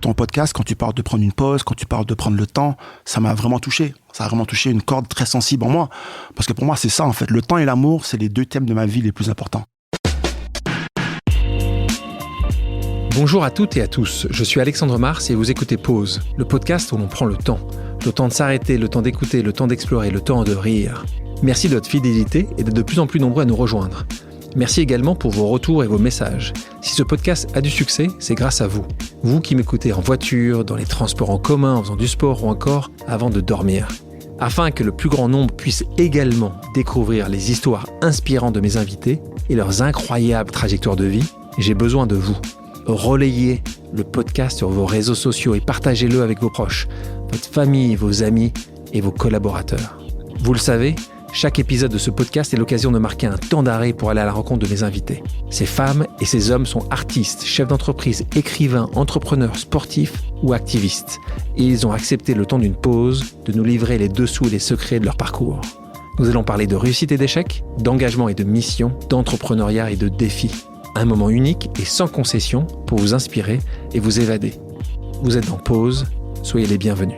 ton podcast, quand tu parles de prendre une pause, quand tu parles de prendre le temps, ça m'a vraiment touché. Ça a vraiment touché une corde très sensible en moi. Parce que pour moi, c'est ça, en fait. Le temps et l'amour, c'est les deux thèmes de ma vie les plus importants. Bonjour à toutes et à tous, je suis Alexandre Mars et vous écoutez Pause, le podcast où l'on prend le temps. Le temps de s'arrêter, le temps d'écouter, le temps d'explorer, le temps de rire. Merci de votre fidélité et d'être de plus en plus nombreux à nous rejoindre. Merci également pour vos retours et vos messages. Si ce podcast a du succès, c'est grâce à vous. Vous qui m'écoutez en voiture, dans les transports en commun, en faisant du sport ou encore avant de dormir. Afin que le plus grand nombre puisse également découvrir les histoires inspirantes de mes invités et leurs incroyables trajectoires de vie, j'ai besoin de vous. Relayez le podcast sur vos réseaux sociaux et partagez-le avec vos proches, votre famille, vos amis et vos collaborateurs. Vous le savez, chaque épisode de ce podcast est l'occasion de marquer un temps d'arrêt pour aller à la rencontre de mes invités. Ces femmes et ces hommes sont artistes, chefs d'entreprise, écrivains, entrepreneurs, sportifs ou activistes. Et ils ont accepté le temps d'une pause de nous livrer les dessous et les secrets de leur parcours. Nous allons parler de réussite et d'échecs, d'engagement et de mission, d'entrepreneuriat et de défis. Un moment unique et sans concession pour vous inspirer et vous évader. Vous êtes en pause, soyez les bienvenus.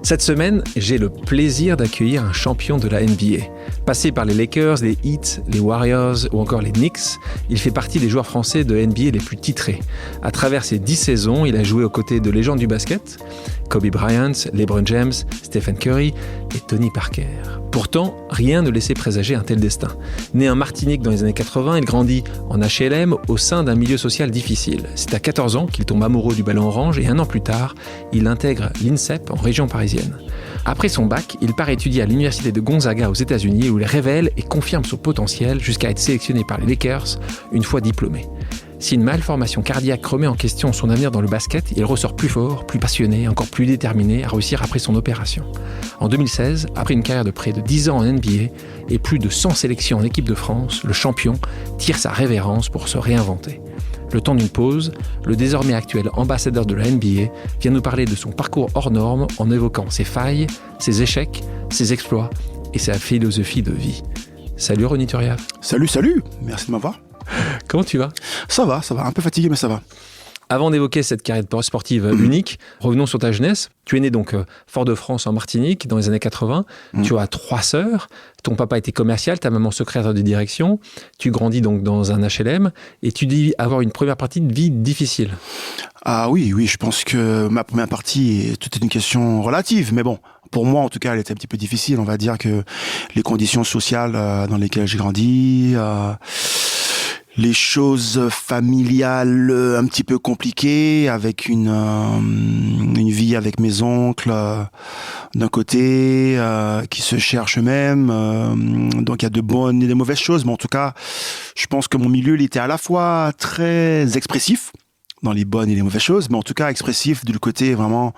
Cette semaine, j'ai le plaisir d'accueillir un champion de la NBA. Passé par les Lakers, les Heat, les Warriors ou encore les Knicks, il fait partie des joueurs français de NBA les plus titrés. À travers ses 10 saisons, il a joué aux côtés de légendes du basket, Kobe Bryant, LeBron James, Stephen Curry et Tony Parker. Pourtant, rien ne laissait présager un tel destin. Né en Martinique dans les années 80, il grandit en HLM au sein d'un milieu social difficile. C'est à 14 ans qu'il tombe amoureux du ballon orange et un an plus tard, il intègre l'INSEP en région parisienne. Après son bac, il part étudier à l'université de Gonzaga aux États-Unis où il révèle et confirme son potentiel jusqu'à être sélectionné par les Lakers une fois diplômé. Si une malformation cardiaque remet en question son avenir dans le basket, il ressort plus fort, plus passionné, encore plus déterminé à réussir après son opération. En 2016, après une carrière de près de 10 ans en NBA et plus de 100 sélections en équipe de France, le champion tire sa révérence pour se réinventer. Le temps d'une pause, le désormais actuel ambassadeur de la NBA vient nous parler de son parcours hors norme en évoquant ses failles, ses échecs, ses exploits et sa philosophie de vie. Salut Ronny Turiaf. Salut, merci de m'avoir. Comment tu vas ? Ça va, un peu fatigué mais ça va. Avant d'évoquer cette carrière sportive unique, revenons sur ta jeunesse. Tu es né donc Fort-de-France en Martinique dans les années 80. Tu as 3 sœurs. Ton papa était commercial, ta maman secrétaire de direction. Tu grandis donc dans un HLM et tu dis avoir une première partie de vie difficile. Ah oui, je pense que ma première partie est toute une question relative, mais bon. Pour moi, en tout cas, elle était un petit peu difficile. On va dire que les conditions sociales dans lesquelles j'ai grandi, les choses familiales un petit peu compliquées, avec une vie avec mes oncles d'un côté, qui se cherchent eux-mêmes. Donc il y a de bonnes et de mauvaises choses, mais en tout cas, je pense que mon milieu, il était à la fois très expressif, dans les bonnes et les mauvaises choses, mais en tout cas expressif du côté vraiment,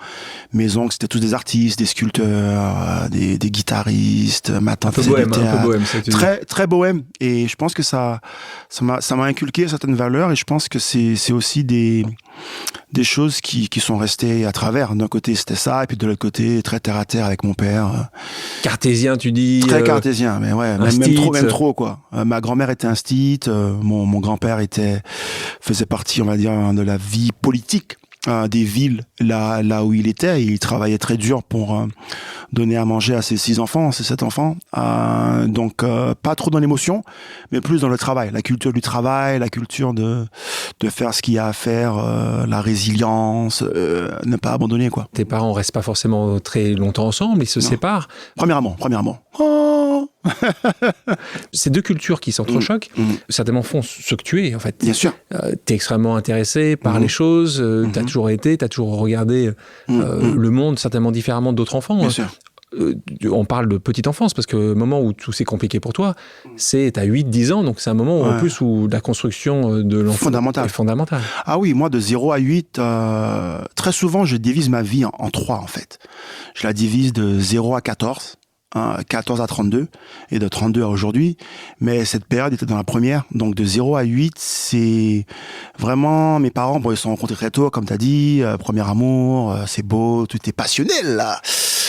mes oncles c'était tous des artistes, des sculpteurs, des guitaristes, ma tante un peu bohème, très bohème, et je pense que ça m'a inculqué certaines valeurs, et je pense que c'est aussi des choses qui sont restées à travers. D'un côté c'était ça, et puis de l'autre côté très terre à terre avec mon père. Cartésien tu dis. Très cartésien, mais ouais, même trop quoi. Ma grand-mère était instite, mon grand-père faisait partie, on va dire, de la vie politique des villes là où il était, et il travaillait très dur pour donner à manger à ses 7 enfants. Donc pas trop dans l'émotion, mais plus dans le travail, la culture du travail, la culture de faire ce qu'il y a à faire, la résilience, ne pas abandonner quoi. Tes parents restent pas forcément très longtemps ensemble, ils se séparent. Premièrement. Oh Ces deux cultures qui s'entrechoquent, certainement font ce que tu es en fait. Bien sûr. T'es extrêmement intéressé par les choses, t'as toujours regardé le monde certainement différemment d'autres enfants. Bien sûr. On parle de petite enfance parce que le moment où tout s'est compliqué pour toi, c'est à 8-10 ans, donc c'est un moment en plus où la construction de l'enfant est fondamentale. Ah oui, moi de 0 à 8, très souvent je divise ma vie en 3 en fait. Je la divise de 0 à 14. 14 à 32 et de 32 à aujourd'hui, mais cette période était dans la première, donc de 0 à 8, c'est vraiment mes parents, bon, ils se sont rencontrés très tôt, comme t'as dit, premier amour, c'est beau, tout est passionnel là.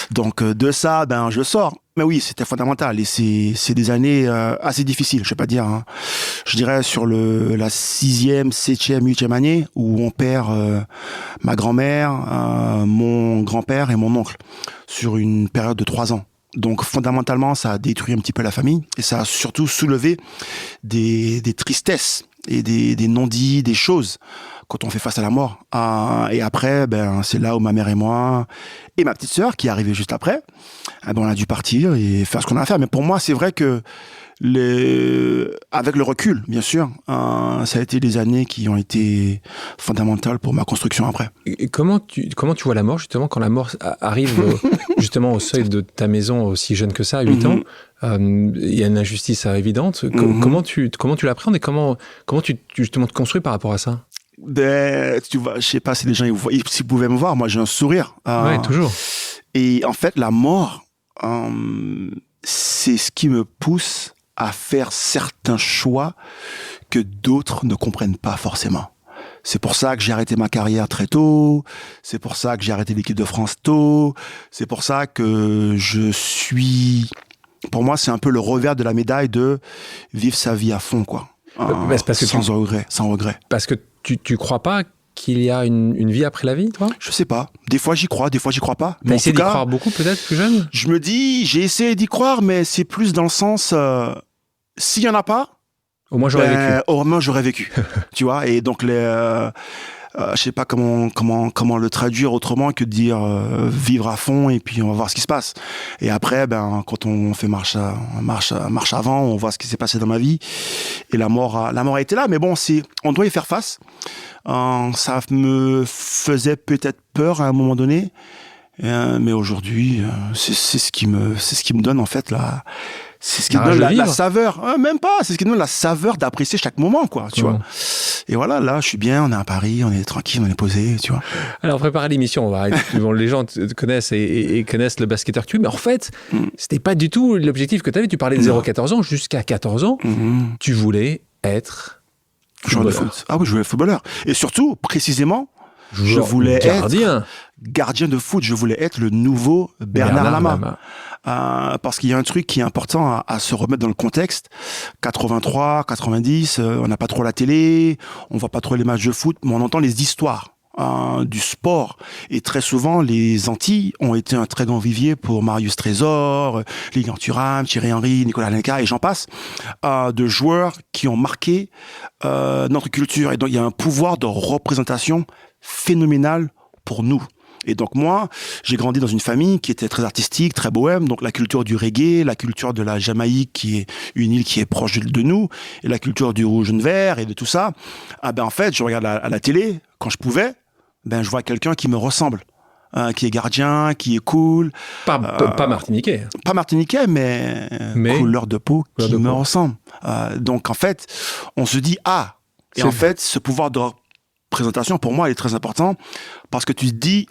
Donc de ça, je sors Mais oui, c'était fondamental et c'est des années assez difficiles, je vais pas dire. Hein. Je dirais sur la 6e, 7e, 8e année où on perd ma grand-mère, mon grand-père et mon oncle sur une période de 3 ans. Donc fondamentalement, ça a détruit un petit peu la famille et ça a surtout soulevé des tristesses et des non-dits, des choses quand on fait face à la mort. Et après, c'est là où ma mère et moi, et ma petite sœur, qui est arrivée juste après, on a dû partir et faire ce qu'on a à faire. Mais pour moi, c'est vrai que avec le recul, bien sûr, ça a été des années qui ont été fondamentales pour ma construction après. Et comment tu vois la mort, justement, quand la mort arrive justement au seuil de ta maison aussi jeune que ça, à 8 ans? Il y a une injustice évidente. Comment tu l'appréhendes et comment tu justement te construis par rapport à ça? Tu vois, je sais pas si les gens s'ils pouvaient me voir, moi j'ai un sourire. Ouais, toujours. Et en fait, la mort, c'est ce qui me pousse à faire certains choix que d'autres ne comprennent pas forcément. C'est pour ça que j'ai arrêté ma carrière très tôt. C'est pour ça que j'ai arrêté l'équipe de France tôt. C'est pour ça que pour moi, c'est un peu le revers de la médaille de vivre sa vie à fond, quoi. Sans regret. Parce que tu crois pas qu'il y a une vie après la vie, toi? Je sais pas. Des fois, j'y crois, des fois, j'y crois pas. T'as essayé d'y croire beaucoup, peut-être, plus jeune? Je me dis, j'ai essayé d'y croire, mais c'est plus dans le sens, s'il y en a pas, au moins j'aurais vécu. Au moins j'aurais vécu. Tu vois, et donc je sais pas comment le traduire autrement que de dire vivre à fond et puis on va voir ce qui se passe. Et après, quand on fait marche avant, on voit ce qui s'est passé dans ma vie. Et la mort a été là, mais bon, on doit y faire face. Ça me faisait peut-être peur à un moment donné, mais aujourd'hui, c'est ce qui me donne en fait c'est ce qui donne la saveur. Même pas, c'est ce qui donne la saveur d'apprécier chaque moment, quoi, tu vois. Et voilà, là, je suis bien, on est à Paris, on est tranquille, on est posé, tu vois. Alors, préparer l'émission, les gens te connaissent et connaissent le basketteur que tu es, mais en fait, c'était pas du tout l'objectif que tu avais. Tu parlais de 0-14 ans, jusqu'à 14 ans, tu voulais être joueur de foot. Ah oui, je voulais être footballeur. Et surtout, précisément, je voulais être gardien de foot. Je voulais être le nouveau Bernard Lama. Parce qu'il y a un truc qui est important à se remettre dans le contexte. 83, 90, on n'a pas trop la télé, on voit pas trop les matchs de foot, mais on entend les histoires du sport. Et très souvent, les Antilles ont été un très grand vivier pour Marius Trésor, Lilian Thuram, Thierry Henry, Nicolas Anelka, et j'en passe, de joueurs qui ont marqué notre culture. Et donc, il y a un pouvoir de représentation phénoménal pour nous. Et donc moi, j'ai grandi dans une famille qui était très artistique, très bohème, donc la culture du reggae, la culture de la Jamaïque, qui est une île qui est proche de nous, et la culture du rouge et vert et de tout ça. En fait, je regarde à la télé, quand je pouvais, je vois quelqu'un qui me ressemble, qui est gardien, qui est cool. Pas martiniquais. Pas martiniquais, mais couleur de peau qui me ressemble. Donc en fait, on se dit, et en fait, ce pouvoir de représentation, pour moi, il est très important, parce que tu te dis,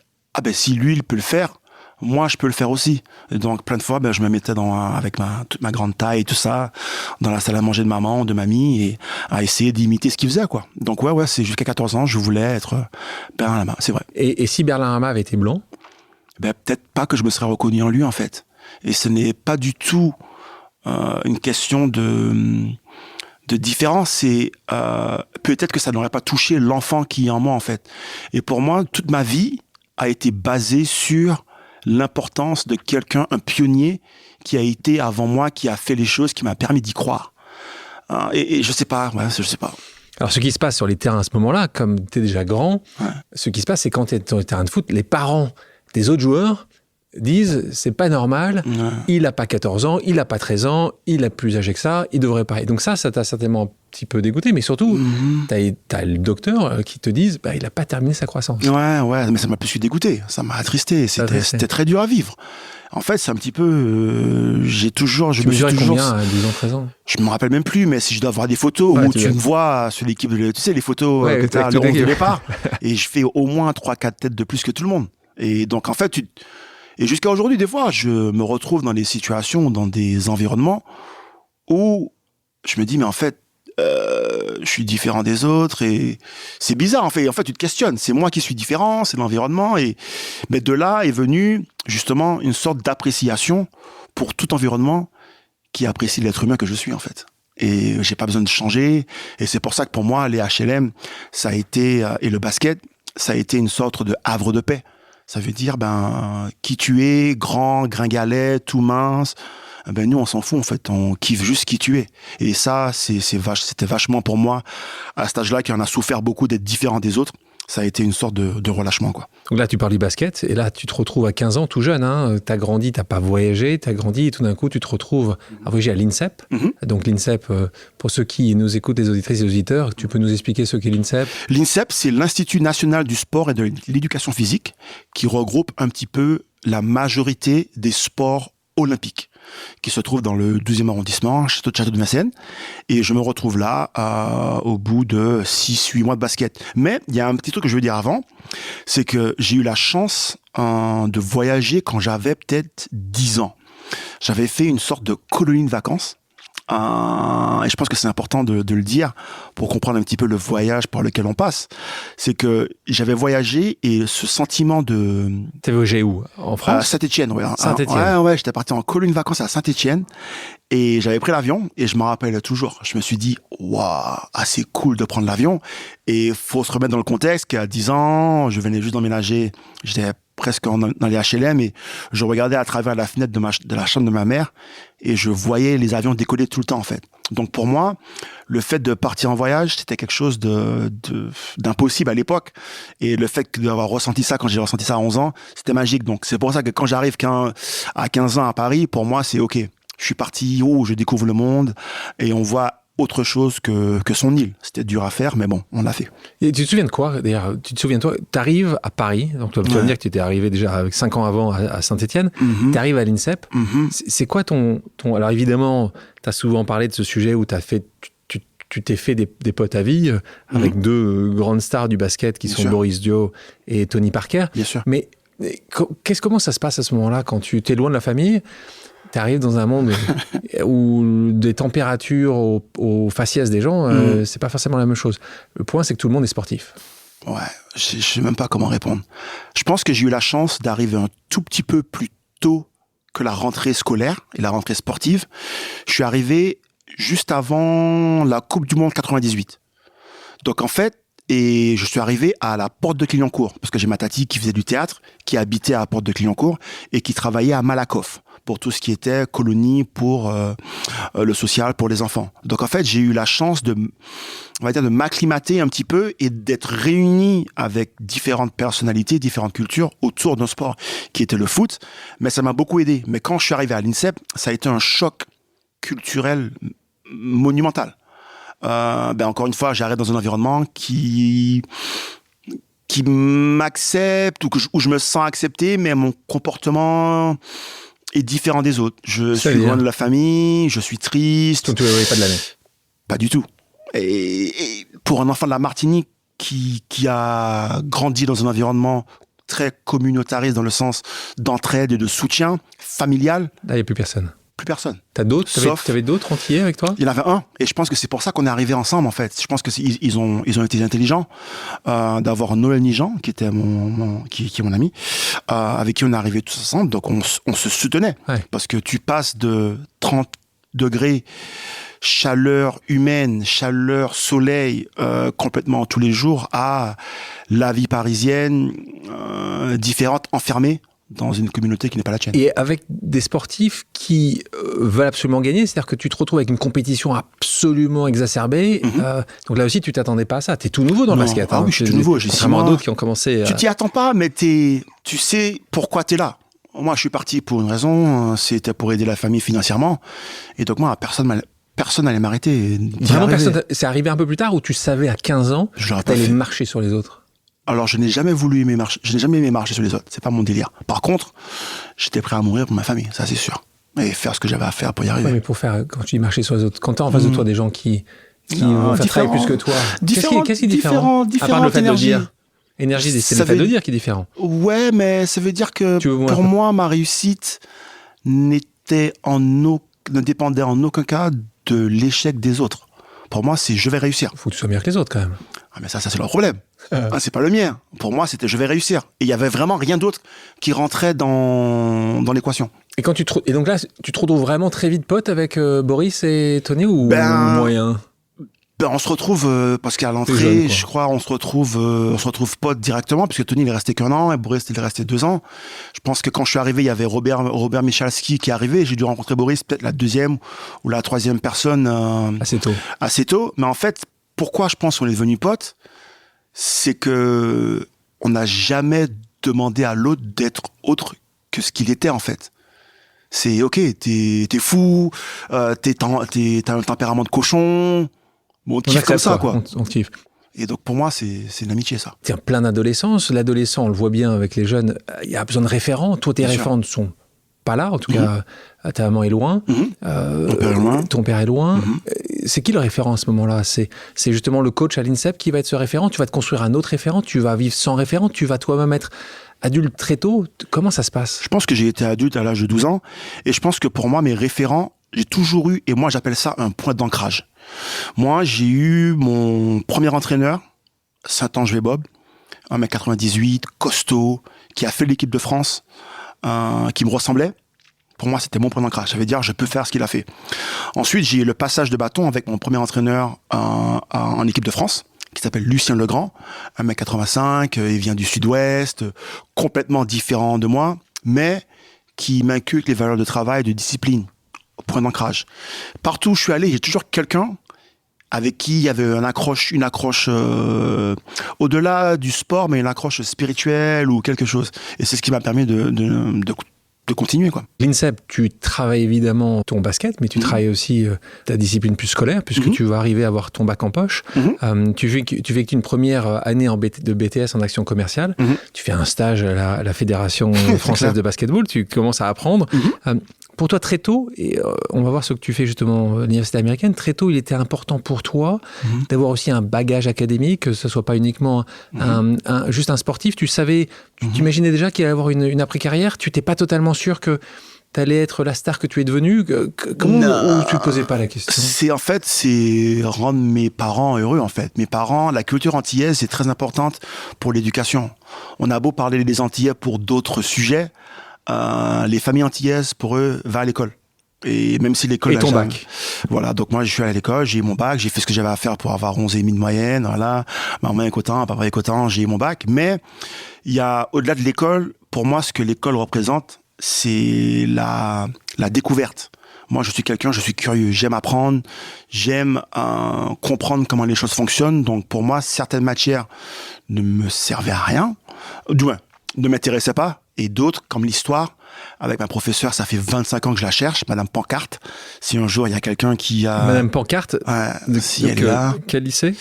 si lui, il peut le faire, moi, je peux le faire aussi. Et donc, plein de fois, je me mettais avec toute ma grande taille et tout ça, dans la salle à manger de maman, de mamie, et à essayer d'imiter ce qu'il faisait, quoi. Donc, ouais, c'est jusqu'à 14 ans, je voulais être Bernard Lama, c'est vrai. Et si Bernard Lama avait été blanc? Peut-être pas que je me serais reconnu en lui, en fait. Et ce n'est pas du tout une question de différence, c'est peut-être que ça n'aurait pas touché l'enfant qui est en moi, en fait. Et pour moi, toute ma vie a été basée sur l'importance de quelqu'un, un pionnier qui a été avant moi, qui a fait les choses, qui m'a permis d'y croire. Et je sais pas, je sais pas. Alors, ce qui se passe sur les terrains à ce moment-là, comme tu es déjà grand, ce qui se passe, c'est quand tu es sur le terrain de foot, les parents des autres joueurs disent, c'est pas normal, il a pas 14 ans, il a pas 13 ans, il a plus âgé que ça, il devrait pas. Et donc ça t'a certainement un petit peu dégoûté, mais surtout, t'as le docteur qui te dise, il a pas terminé sa croissance. Ouais, mais ça m'a plus dégoûté, ça m'a attristé, c'était très dur à vivre. En fait, c'est un petit peu, Tu mesurais combien à 12 ans, 13 ans? Je me rappelle même plus, mais si je dois avoir des photos où tu me vois sur l'équipe, tu sais, les photos que t'as le 11 de départ, et je fais au moins 3-4 têtes de plus que tout le monde. Et donc, en fait, et jusqu'à aujourd'hui, des fois, je me retrouve dans des situations, dans des environnements où je me dis, mais en fait, je suis différent des autres et c'est bizarre en fait. En fait, tu te questionnes. C'est moi qui suis différent, c'est l'environnement mais de là est venue justement une sorte d'appréciation pour tout environnement qui apprécie l'être humain que je suis en fait. Et j'ai pas besoin de changer. Et c'est pour ça que pour moi, les HLM, ça a été et le basket, ça a été une sorte de havre de paix. Ça veut dire qui tu es, grand, gringalet, tout mince. Nous on s'en fout en fait, on kiffe juste qui tu es. Et ça c'était vachement pour moi à cet âge-là qui en a souffert beaucoup d'être différent des autres. Ça a été une sorte de relâchement quoi. Donc là tu parles du basket et là tu te retrouves à 15 ans tout jeune, hein. T'as grandi, t'as pas voyagé, t'as grandi et tout d'un coup tu te retrouves à voyager à l'INSEP. Donc l'INSEP, pour ceux qui nous écoutent, les auditrices et les auditeurs, tu peux nous expliquer ce qu'est l'INSEP? L'INSEP, c'est l'Institut National du Sport et de l'Éducation Physique qui regroupe un petit peu la majorité des sports olympiques qui se trouve dans le 12e arrondissement, Château de Vincennes. Et je me retrouve là au bout de 6-8 mois de basket. Mais il y a un petit truc que je veux dire avant, c'est que j'ai eu la chance de voyager quand j'avais peut-être 10 ans. J'avais fait une sorte de colonie de vacances. Et je pense que c'est important de le dire pour comprendre un petit peu le voyage par lequel on passe. C'est que j'avais voyagé et ce sentiment de... T'es voyagé où? En France? À Saint-Étienne, ouais. Saint-Étienne. Ouais, j'étais parti en colonie de vacances à Saint-Étienne et j'avais pris l'avion et je me rappelle toujours. Je me suis dit, waouh, assez cool de prendre l'avion. Et faut se remettre dans le contexte qu'à 10 ans, je venais juste d'emménager. J'étais presque dans les HLM et je regardais à travers la fenêtre de la chambre de ma mère et je voyais les avions décoller tout le temps en fait. Donc pour moi, le fait de partir en voyage, c'était quelque chose d'impossible à l'époque. Et le fait d'avoir ressenti ça quand j'ai ressenti ça à 11 ans, c'était magique. Donc c'est pour ça que quand j'arrive à 15 ans à Paris, pour moi c'est ok. Je suis parti, je découvre le monde et on voit autre chose que son île. C'était dur à faire, mais bon, on l'a fait. Et tu te souviens de quoi d'ailleurs? Tu te souviens, toi, t'arrives à Paris, donc tu vas me dire que tu étais arrivé déjà avec 5 ans avant à Saint-Étienne, tu arrives à l'INSEP. C'est quoi ton... Alors évidemment, tu as souvent parlé de ce sujet où tu t'es fait des potes à vie avec deux grandes stars du basket qui sont Boris Dio et Tony Parker. Bien sûr. Mais comment ça se passe à ce moment-là quand tu es loin de la famille? Tu arrives dans un monde où des températures aux faciès des gens, c'est pas forcément la même chose. Le point, c'est que tout le monde est sportif. Ouais, je sais même pas comment répondre. Je pense que j'ai eu la chance d'arriver un tout petit peu plus tôt que la rentrée scolaire et la rentrée sportive. Je suis arrivé juste avant la Coupe du Monde 98. Donc en fait, et je suis arrivé à la Porte de Clignancourt, parce que j'ai ma tati qui faisait du théâtre, qui habitait à la Porte de Clignancourt et qui travaillait à Malakoff pour tout ce qui était colonie pour le social pour les enfants. Donc en fait, j'ai eu la chance de m'acclimater un petit peu et d'être réuni avec différentes personnalités, différentes cultures autour d'un sport qui était le foot. Mais ça m'a beaucoup aidé. Mais quand je suis arrivé à l'INSEP, ça a été un choc culturel monumental. Encore une fois, j'arrive dans un environnement qui m'accepte où je me sens accepté, mais mon comportement est différent des autres. Je suis loin de la famille, je suis triste. Donc tu ne voyais pas de l'année? Pas du tout. Et pour un enfant de la Martinique qui a grandi dans un environnement très communautariste dans le sens d'entraide et de soutien familial. Là, il n'y a plus personne. Plus personne. T'avais d'autres Antillais avec toi? Il y en avait un, et je pense que c'est pour ça qu'on est arrivés ensemble en fait. Je pense que ils ont été intelligents d'avoir Noël Nijan, qui était qui est mon ami, avec qui on est arrivés tous ensemble. Donc on se soutenait, parce que tu passes de 30 degrés chaleur humaine, chaleur soleil complètement tous les jours à la vie parisienne différente, enfermée dans une communauté qui n'est pas la tienne. Et avec des sportifs qui veulent absolument gagner, c'est-à-dire que tu te retrouves avec une compétition absolument exacerbée. Donc là aussi, tu t'attendais pas à ça. Tu es tout nouveau dans le basket. Ah oui, je suis tout nouveau. J'ai 6 mois. D'autres qui ont commencé... Tu t'y attends pas, mais tu sais pourquoi tu es là. Moi, je suis parti pour une raison, c'était pour aider la famille financièrement. Et donc moi, personne n'allait m'arrêter. Vraiment personne. C'est arrivé un peu plus tard où tu savais à 15 ans que tu allais marcher sur les autres? Alors, je n'ai jamais aimé marcher sur les autres. C'est pas mon délire. Par contre, j'étais prêt à mourir pour ma famille, ça c'est sûr. Et faire ce que j'avais à faire pour y arriver. Ouais, mais quand tu dis marcher sur les autres, quand tu as en face de toi des gens qui vont faire travailler plus que toi, qu'est-ce qui est différent? À part le fait de dire. Énergie, c'est le fait de dire qui est différent. Ouais, mais ça veut dire que pour moi, ma réussite ne dépendait en aucun cas de l'échec des autres. Pour moi, c'est je vais réussir. Il faut que tu sois meilleur que les autres, quand même. Ah, mais ça c'est leur problème. C'est pas le mien. Pour moi, c'était je vais réussir. Et il y avait vraiment rien d'autre qui rentrait dans l'équation. Et donc là, tu te retrouves vraiment très vite pote avec Boris et Tony ou moyen? On se retrouve parce qu'à l'entrée, je crois, on se retrouve potes directement, puisque Tony il est resté qu'1 an et Boris il est resté 2 ans. Je pense que quand je suis arrivé, il y avait Robert Michalski qui est arrivé. J'ai dû rencontrer Boris peut-être la 2e ou la 3e personne assez tôt. Mais en fait, pourquoi je pense qu'on est devenus potes, c'est que on n'a jamais demandé à l'autre d'être autre que ce qu'il était en fait. C'est ok, t'es fou, t'as un tempérament de cochon. Bon, on kiffe comme ça, quoi. On kiffe. Et donc, pour moi, c'est une amitié, ça. Tiens, plein d'adolescence. L'adolescent, on le voit bien avec les jeunes, il y a besoin de référents. Toi, tes référents ne sont pas là. En tout cas, ta maman est loin. Ton père est loin. C'est qui le référent à ce moment-là? C'est justement le coach à l'INSEP qui va être ce référent? Tu vas te construire un autre référent? Tu vas vivre sans référent? Tu vas toi-même être adulte très tôt? Comment ça se passe? Je pense que j'ai été adulte à l'âge de 12 ans. Et je pense que pour moi, mes référents, j'ai toujours eu, et moi, j'appelle ça un point d'ancrage. Moi, j'ai eu mon premier entraîneur, Saint-Ange Bob, 1m98, costaud, qui a fait l'équipe de France, qui me ressemblait. Pour moi, c'était mon point d'ancrage. Ça veut dire, je peux faire ce qu'il a fait. Ensuite, j'ai eu le passage de bâton avec mon premier entraîneur en équipe de France, qui s'appelle Lucien Legrand, 1m85, il vient du sud-ouest, complètement différent de moi, mais qui m'inculque les valeurs de travail, de discipline, point d'ancrage. Partout où je suis allé, j'ai toujours quelqu'un avec qui il y avait une accroche au-delà du sport, mais une accroche spirituelle ou quelque chose. Et c'est ce qui m'a permis de continuer, quoi. L'INSEP, tu travailles évidemment ton basket, mais tu travailles aussi ta discipline plus scolaire, puisque tu vas arriver à avoir ton bac en poche. Tu fais une première année de BTS en action commerciale. Tu fais un stage à la Fédération française de basketball. Tu commences à apprendre. Pour toi, très tôt, et on va voir ce que tu fais justement à l'université américaine, très tôt, il était important pour toi d'avoir aussi un bagage académique, que ce ne soit pas uniquement juste un sportif. Tu savais, tu t'imaginais déjà qu'il allait avoir une après-carrière. Tu n'étais pas totalement sûr que tu allais être la star que tu es devenue. Comment tu ne posais pas la question? C'est rendre mes parents heureux, en fait. Mes parents, la culture antillaise est très importante pour l'éducation. On a beau parler des Antillais pour d'autres sujets, les familles antillaises, pour eux, va à l'école. Et même si l'école... Et ton bac. Voilà, donc moi, je suis allé à l'école, j'ai eu mon bac, j'ai fait ce que j'avais à faire pour avoir 11,5 de moyenne, voilà. Maman est content, papa est content, j'ai eu mon bac. Mais il y a, au-delà de l'école, pour moi, ce que l'école représente, c'est la découverte. Moi, je suis curieux, j'aime apprendre, j'aime comprendre comment les choses fonctionnent. Donc, pour moi, certaines matières ne me servaient à rien, du moins, ne m'intéressaient pas. Et d'autres, comme l'histoire, avec ma professeure, ça fait 25 ans que je la cherche, Madame Pancarte. Si un jour il y a quelqu'un qui a... Madame Pancarte, si elle est là. Quel lycée?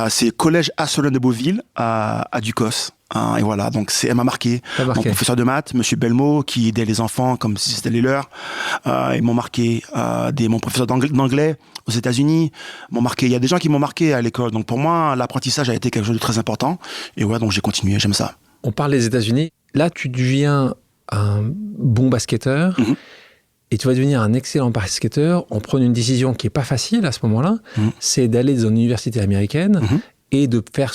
C'est Collège Asselin de Beauville, à Ducos. Et voilà, donc elle m'a marqué. Mon professeur de maths, Monsieur Belmo, qui aidait les enfants comme si c'était les leurs. Ils m'ont marqué. Mon professeur d'anglais aux États-Unis m'ont marqué. Il y a des gens qui m'ont marqué à l'école. Donc pour moi, l'apprentissage a été quelque chose de très important. Et ouais, donc j'ai continué, j'aime ça. On parle des États-Unis. Là, tu deviens un bon basketteur et tu vas devenir un excellent basketteur en prenant une décision qui n'est pas facile à ce moment-là. C'est d'aller dans une université américaine et de faire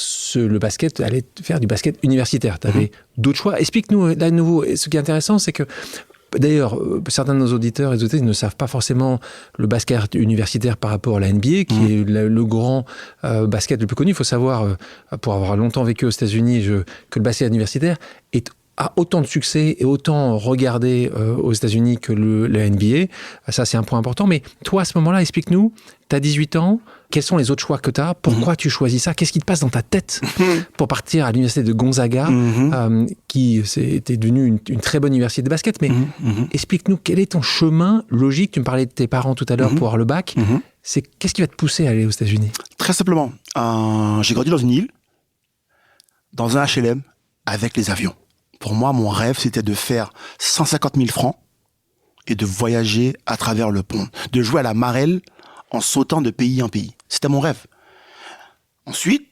aller faire du basket universitaire. Tu avais d'autres choix. Explique-nous, là, de nouveau, ce qui est intéressant, c'est que d'ailleurs, certains de nos auditeurs et auditrices ne savent pas forcément le basket universitaire par rapport à la NBA, qui est le grand basket le plus connu. Il faut savoir, pour avoir longtemps vécu aux États-Unis, que le basket universitaire a autant de succès et autant regardé aux États-Unis que la NBA. Ça, c'est un point important. Mais toi, à ce moment-là, explique-nous, tu as 18 ans, quels sont les autres choix que tu as? Pourquoi tu choisis ça? Qu'est-ce qui te passe dans ta tête pour partir à l'université de Gonzaga, qui était devenue une très bonne université de basket? Mais explique-nous, quel est ton chemin logique? Tu me parlais de tes parents tout à l'heure pour avoir le bac. Qu'est-ce qui va te pousser à aller aux États-Unis? Très simplement, j'ai grandi dans une île, dans un HLM, avec les avions. Pour moi, mon rêve, c'était de faire 150 000 francs et de voyager à travers le pont, de jouer à la marelle en sautant de pays en pays. C'était mon rêve. Ensuite...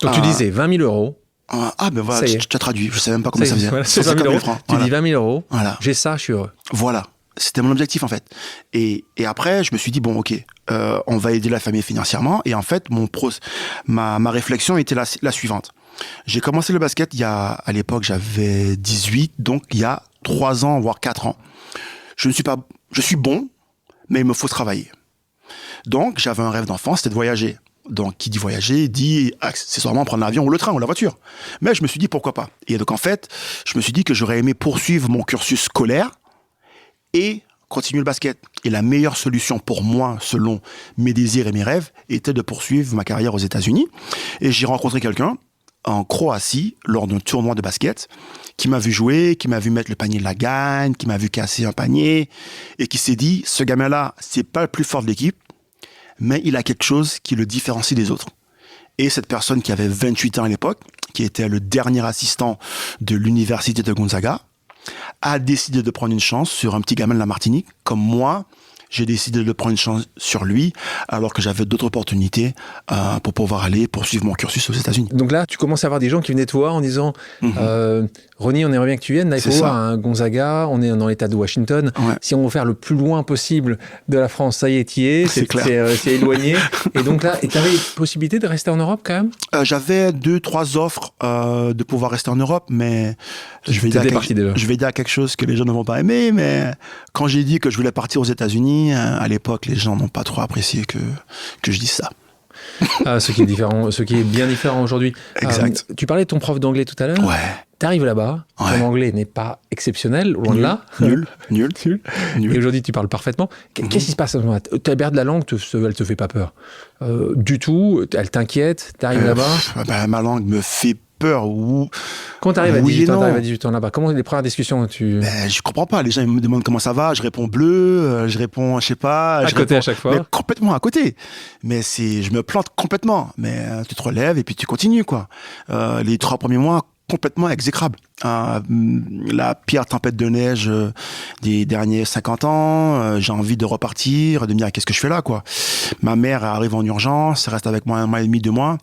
Donc tu disais 20 000 euros. Ben voilà, tu as traduit. Je ne sais même pas comment ça faisait. Voilà, 150 000 francs. Tu dis 20 000 euros. Voilà. J'ai ça, je suis heureux. Voilà. C'était mon objectif en fait. Et après, je me suis dit bon, ok, on va aider la famille financièrement. Et en fait, ma réflexion était la suivante. J'ai commencé le basket à l'époque, j'avais 18, donc il y a 3 ans, voire 4 ans. Je suis bon, mais il me faut travailler. Donc, j'avais un rêve d'enfant, c'était de voyager. Donc, qui dit voyager, dit accessoirement prendre l'avion ou le train ou la voiture. Mais je me suis dit, pourquoi pas? Et donc, en fait, je me suis dit que j'aurais aimé poursuivre mon cursus scolaire et continuer le basket. Et la meilleure solution pour moi, selon mes désirs et mes rêves, était de poursuivre ma carrière aux États-Unis. Et j'ai rencontré quelqu'un en Croatie, lors d'un tournoi de basket, qui m'a vu jouer, qui m'a vu mettre le panier de la gagne, qui m'a vu casser un panier, et qui s'est dit, ce gamin-là, c'est pas le plus fort de l'équipe, mais il a quelque chose qui le différencie des autres. Et cette personne qui avait 28 ans à l'époque, qui était le dernier assistant de l'université de Gonzaga, a décidé de prendre une chance sur un petit gamin de la Martinique, comme moi, j'ai décidé de prendre une chance sur lui, alors que j'avais d'autres opportunités pour pouvoir aller poursuivre mon cursus aux États-Unis. Donc là, tu commences à avoir des gens qui venaient te voir en disant Ronnie, on aimerait bien que tu viennes. Là, il faut voir un Gonzaga, on est dans l'état de Washington. Ouais. Si on veut faire le plus loin possible de la France, ça y est, t'y es. C'est éloigné. Et donc là, tu avais possibilité de rester en Europe quand même? J'avais 2-3 offres de pouvoir rester en Europe, mais je vais dire quelque chose que les gens ne vont pas aimer. Mais quand j'ai dit que je voulais partir aux États-Unis, à l'époque, les gens n'ont pas trop apprécié que je dise ça. Ce qui est bien différent aujourd'hui. Exact. Tu parlais de ton prof d'anglais tout à l'heure. Ouais. T'arrives là-bas, ton anglais n'est pas exceptionnel, loin de là. Nul. Et aujourd'hui, tu parles parfaitement. Qu'est-ce qui se passe à ce moment-là? Ta barrière de la langue, elle te fait pas peur du tout? Elle t'inquiète? T'arrives là-bas? Ma langue me fait peur. Quand t'arrives à 18 ans là-bas, comment les premières discussions je comprends pas. Les gens ils me demandent comment ça va, je réponds bleu, je réponds je sais pas. À côté à chaque fois. Mais complètement à côté. Mais je me plante complètement. Mais tu te relèves et puis tu continues quoi. Les 3 premiers mois complètement exécrable. La pire tempête de neige des derniers 50 ans, j'ai envie de repartir, de me dire qu'est-ce que je fais là quoi. Ma mère arrive en urgence, elle reste avec moi 1 mois et demi, 2 mois,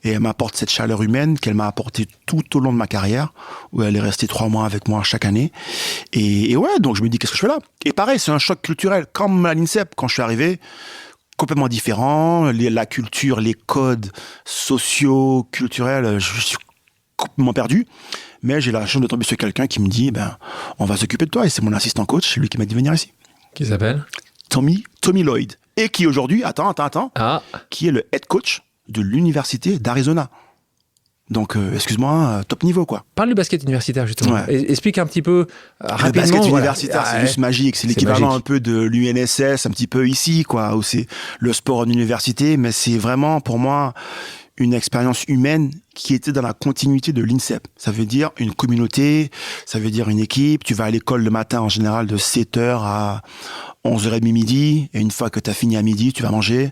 et elle m'apporte cette chaleur humaine qu'elle m'a apportée tout au long de ma carrière, où elle est restée 3 mois avec moi chaque année. Et ouais, donc je me dis qu'est-ce que je fais là. Et pareil, c'est un choc culturel, comme à l'INSEP quand je suis arrivé. Complètement différent, la culture, les codes sociaux, culturels, je suis complètement perdu, mais j'ai la chance de tomber sur quelqu'un qui me dit on va s'occuper de toi, et c'est mon assistant coach, c'est lui qui m'a dit venir ici. Qui s'appelle Tommy Lloyd, et qui aujourd'hui, qui est le head coach de l'université d'Arizona. Donc, excuse-moi, top niveau, quoi. Parle du basket universitaire, justement. Ouais. Explique un petit peu rapidement. Le basket universitaire, c'est juste magique. C'est l'équivalent un peu de l'UNSS, un petit peu ici, quoi, où c'est le sport en université, mais c'est vraiment, pour moi, une expérience humaine qui était dans la continuité de l'INSEP. Ça veut dire une communauté, ça veut dire une équipe. Tu vas à l'école le matin, en général, de 7h à 11h30 midi. Et une fois que tu as fini à midi, tu vas manger.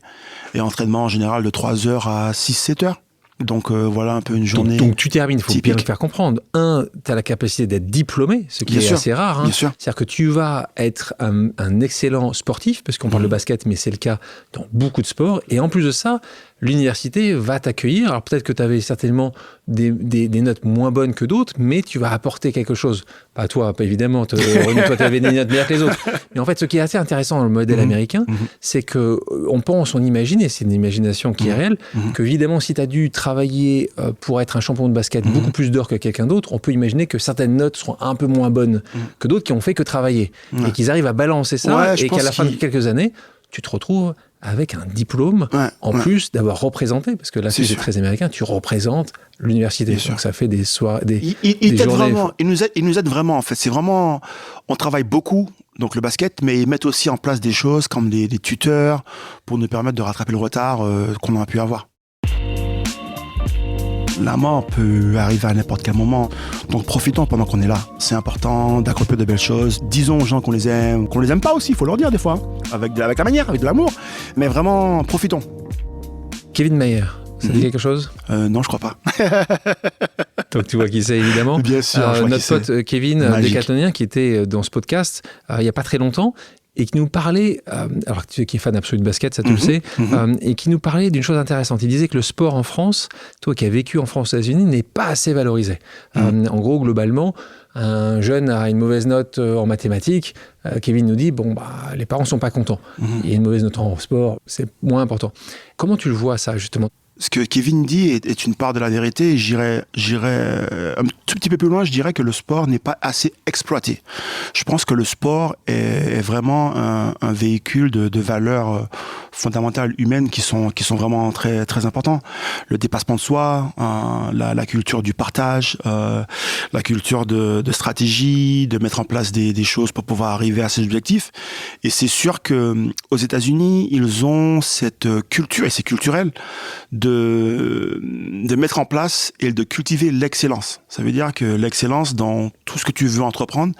Et entraînement, en général, de 3h à 6-7h. Donc voilà un peu une journée. Donc tu termines, il faut bien le faire comprendre. Tu as la capacité d'être diplômé, ce qui est assez rare. Bien sûr. C'est-à-dire que tu vas être un excellent sportif, parce qu'on parle de basket, mais c'est le cas dans beaucoup de sports. Et en plus de ça, l'université va t'accueillir. Alors peut-être que tu avais certainement des notes moins bonnes que d'autres, mais tu vas apporter quelque chose. Pas toi, pas évidemment. Toi, tu avais des notes meilleures que les autres. Mais en fait, ce qui est assez intéressant dans le modèle américain, c'est qu'on pense, on imagine, et c'est une imagination qui est réelle, que évidemment, si tu as dû travailler pour être un champion de basket beaucoup plus d'heures que quelqu'un d'autre, on peut imaginer que certaines notes seront un peu moins bonnes que d'autres qui ont fait que travailler. Et qu'ils arrivent à balancer ça, et qu'à la fin de quelques années, tu te retrouves avec un diplôme, plus d'avoir représenté, parce que là, c'est très américain, tu représentes l'université. Donc ça fait des soirées, il nous aide vraiment, en fait. C'est vraiment, on travaille beaucoup, donc le basket, mais ils mettent aussi en place des choses comme des tuteurs pour nous permettre de rattraper le retard qu'on a pu avoir. La mort peut arriver à n'importe quel moment, donc profitons pendant qu'on est là. C'est important d'accomplir de belles choses. Disons aux gens qu'on les aime pas aussi, il faut leur dire des fois, avec la manière, avec de l'amour, mais vraiment profitons. Kevin Mayer, ça dit quelque chose? Non, je crois pas. Donc tu vois qui c'est, évidemment. Bien sûr. Notre pote Kevin, décathlonien, qui était dans ce podcast il n'y a pas très longtemps, et qui nous parlait, alors tu sais qui est fan absolu de basket, ça tu le sais, et qui nous parlait d'une chose intéressante. Il disait que le sport en France, toi qui as vécu en France aux États-Unis, n'est pas assez valorisé. En gros, globalement, un jeune a une mauvaise note en mathématiques, Kevin nous dit, les parents sont pas contents. Il y a une mauvaise note en sport, c'est moins important. Comment tu le vois ça, justement ? Ce que Kevin dit est une part de la vérité. J'irais un tout petit peu plus loin. Je dirais que le sport n'est pas assez exploité. Je pense que le sport est vraiment un véhicule de valeurs fondamentales humaines qui sont vraiment très très importants. Le dépassement de soi, la culture du partage, la culture de stratégie, de mettre en place des choses pour pouvoir arriver à ses objectifs. Et c'est sûr que aux États-Unis, ils ont cette culture, et c'est culturel, de mettre en place et de cultiver l'excellence. Ça veut dire que l'excellence dans tout ce que tu veux entreprendre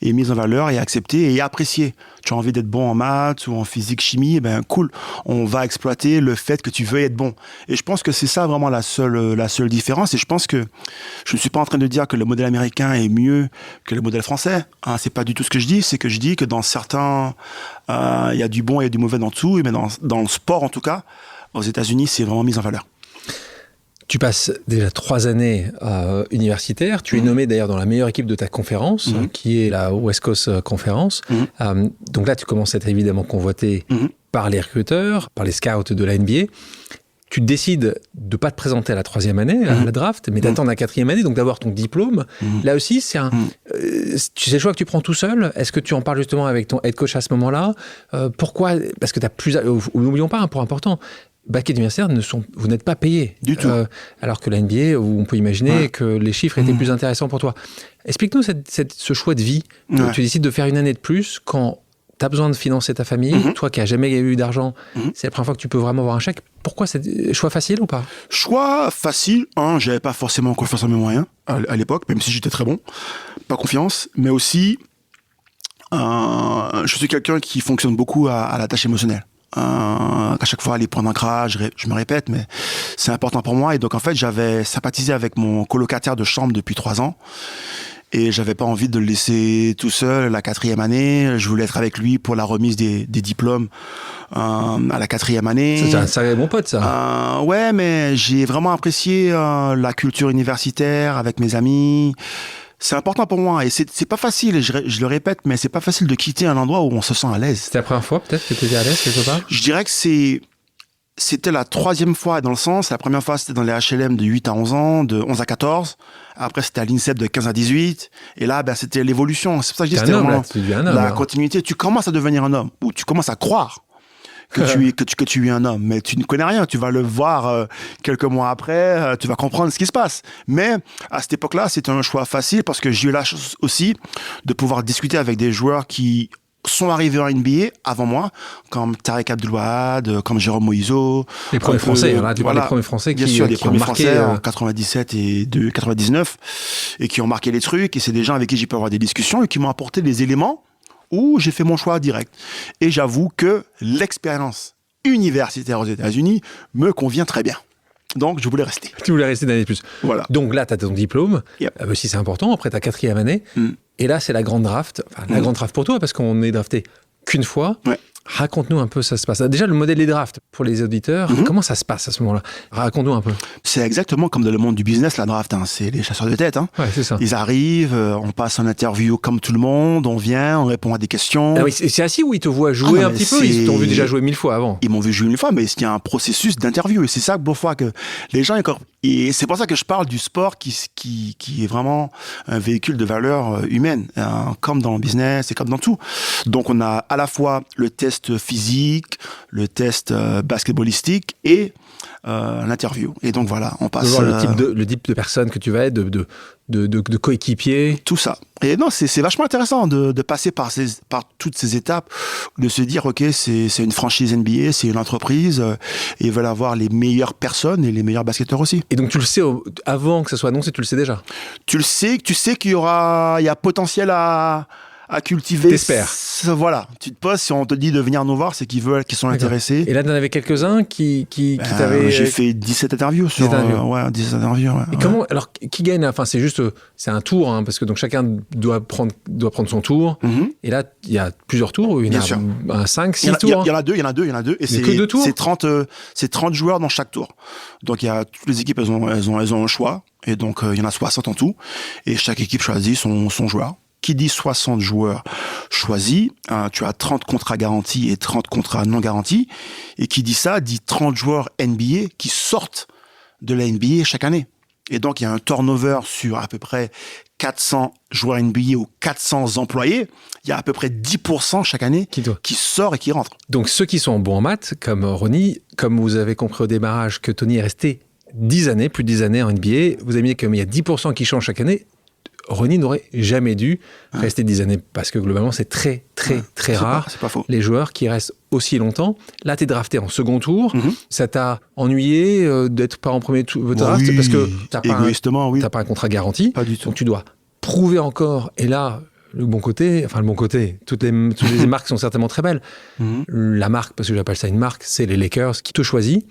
est mise en valeur et acceptée et appréciée. Tu as envie d'être bon en maths ou en physique, chimie, cool. On va exploiter le fait que tu veux être bon. Et je pense que c'est ça vraiment la seule différence. Et je pense que je ne suis pas en train de dire que le modèle américain est mieux que le modèle français. C'est pas du tout ce que je dis. C'est que je dis que dans certains, il y a du bon et du mauvais dans tout. Mais dans le sport, en tout cas, aux États-Unis, c'est vraiment mis en valeur. Tu passes déjà 3 années universitaires. Tu es nommé d'ailleurs dans la meilleure équipe de ta conférence, qui est la West Coast Conference. Donc là, tu commences à être évidemment convoité par les recruteurs, par les scouts de la NBA. Tu décides de ne pas te présenter à la 3e année, à la draft, mais d'attendre la 4e année, donc d'avoir ton diplôme. Là aussi, c'est c'est le choix que tu prends tout seul. Est-ce que tu en parles justement avec ton head coach à ce moment-là ? Pourquoi ? Parce que tu as plus... N'oublions pas un point important. Basket universitaire, vous n'êtes pas payé. Du tout. Alors que la NBA, où on peut imaginer que les chiffres étaient plus intéressants pour toi. Explique-nous ce choix de vie. Tu décides de faire une année de plus quand tu as besoin de financer ta famille. Toi qui n'as jamais eu d'argent, c'est la première fois que tu peux vraiment avoir un chèque. Pourquoi c'est choix facile ou pas ? Choix facile. J'avais pas forcément confiance en mes moyens à l'époque, même si j'étais très bon. Pas confiance, mais aussi, je suis quelqu'un qui fonctionne beaucoup à la tâche émotionnelle. À chaque fois, les points d'ancrage, je me répète, mais c'est important pour moi. Et donc, en fait, j'avais sympathisé avec mon colocataire de chambre depuis 3 ans. Et j'avais pas envie de le laisser tout seul la 4e année. Je voulais être avec lui pour la remise des diplômes à la 4e année. C'est un sacré bon pote, ça. Ouais, mais j'ai vraiment apprécié la culture universitaire avec mes amis. C'est important pour moi et c'est pas facile, je le répète, mais c'est pas facile de quitter un endroit où on se sent à l'aise. C'était la première fois peut-être que tu étais à l'aise quelque part ? Je dirais que c'était la 3e fois dans le sens. La première fois, c'était dans les HLM de 8 à 11 ans, de 11 à 14. Après, c'était à l'INSEP de 15 à 18. Et là, c'était l'évolution. C'est pour ça que je dis c'était vraiment la continuité. Tu commences à devenir un homme, ou tu commences à croire que tu es un homme, mais tu ne connais rien. Tu vas le voir quelques mois après, tu vas comprendre ce qui se passe. Mais à cette époque-là, c'était un choix facile parce que j'ai eu la chance aussi de pouvoir discuter avec des joueurs qui sont arrivés en NBA avant moi, comme Tariq Abdul-Wahad, comme Jérôme Moïseau. Les premiers Français, là, tu parles des premiers Français bien sûr, des premiers marqué, Français en 97 et 99 et qui ont marqué les trucs. Et c'est des gens avec qui j'ai pu avoir des discussions et qui m'ont apporté des éléments où j'ai fait mon choix direct. Et j'avoue que l'expérience universitaire aux États-Unis me convient très bien. Donc, je voulais rester. Tu voulais rester une année de plus. Voilà. Donc là, tu as ton diplôme. Yep. Si c'est important, après ta 4e année. Et là, c'est la grande draft. Enfin, la grande draft pour toi, parce qu'on est drafté qu'une fois. Ouais. Raconte-nous un peu ça se passe. Déjà, le modèle des drafts pour les auditeurs, comment ça se passe à ce moment-là ? Raconte-nous un peu. C'est exactement comme dans le monde du business, la draft. C'est les chasseurs de tête. Ouais, c'est ça. Ils arrivent, on passe en interview comme tout le monde, on vient, on répond à des questions. Ah oui, c'est assis où ils te voient jouer un petit peu ? Ils t'ont vu déjà jouer 1000 fois avant. Ils m'ont vu jouer 1000 fois, mais il y a un processus d'interview. Et c'est ça, parfois, que les gens... Et c'est pour ça que je parle du sport qui est vraiment un véhicule de valeur humaine, comme dans le business et comme dans tout. Donc, on a à la fois le test physique, le test basketballistique et l'interview. Et donc, voilà, on passe... Le type de personne que tu vas être, de coéquipier. Tout ça. Et non, c'est vachement intéressant de passer par toutes ces étapes, de se dire, OK, c'est une franchise NBA, c'est une entreprise, et ils veulent avoir les meilleures personnes et les meilleurs basketteurs aussi. Et donc tu le sais, avant que ça soit annoncé, tu le sais déjà ? Tu sais qu'il y a potentiel à à cultiver. T'espères. Voilà, tu te poses, si on te dit de venir nous voir, c'est qu'ils sont intéressés. Et là, t'en avais quelqu'un qui t'avait... J'ai fait 17 interviews sur... 17 interviews. Ouais, et comment... Alors, qui gagne? Enfin, c'est juste... C'est un tour, hein, parce que donc, chacun doit prendre son tour. Mm-hmm. Et là, il y a plusieurs tours. Il y en a 5, 6 tours. Il y en a deux. Et c'est que 2 tours. C'est 30 joueurs dans chaque tour. Donc, toutes les équipes, elles ont un choix. Et donc, il y en a 60 en tout. Et chaque équipe choisit son joueur. Qui dit 60 joueurs choisis, tu as 30 contrats garantis et 30 contrats non garantis. Et qui dit ça, dit 30 joueurs NBA qui sortent de la NBA chaque année. Et donc, il y a un turnover sur à peu près 400 joueurs NBA ou 400 employés. Il y a à peu près 10% chaque année qui sort et qui rentre. Donc, ceux qui sont bons en maths, comme Ronnie, comme vous avez compris au démarrage que Tony est resté 10 années, plus de 10 années en NBA, vous avez mis comme il y a 10% qui changent chaque année. Ronnie n'aurait jamais dû rester 10 années parce que globalement, c'est très rare. C'est pas faux. Les joueurs qui restent aussi longtemps. Là, tu es drafté en second tour. Ça t'a ennuyé d'être pas en premier draft parce que tu n'as pas un contrat garanti. Pas du tout. Donc, tu dois prouver encore. Et là, le bon côté, toutes les marques sont certainement très belles. La marque, parce que j'appelle ça une marque, c'est les Lakers qui te choisit.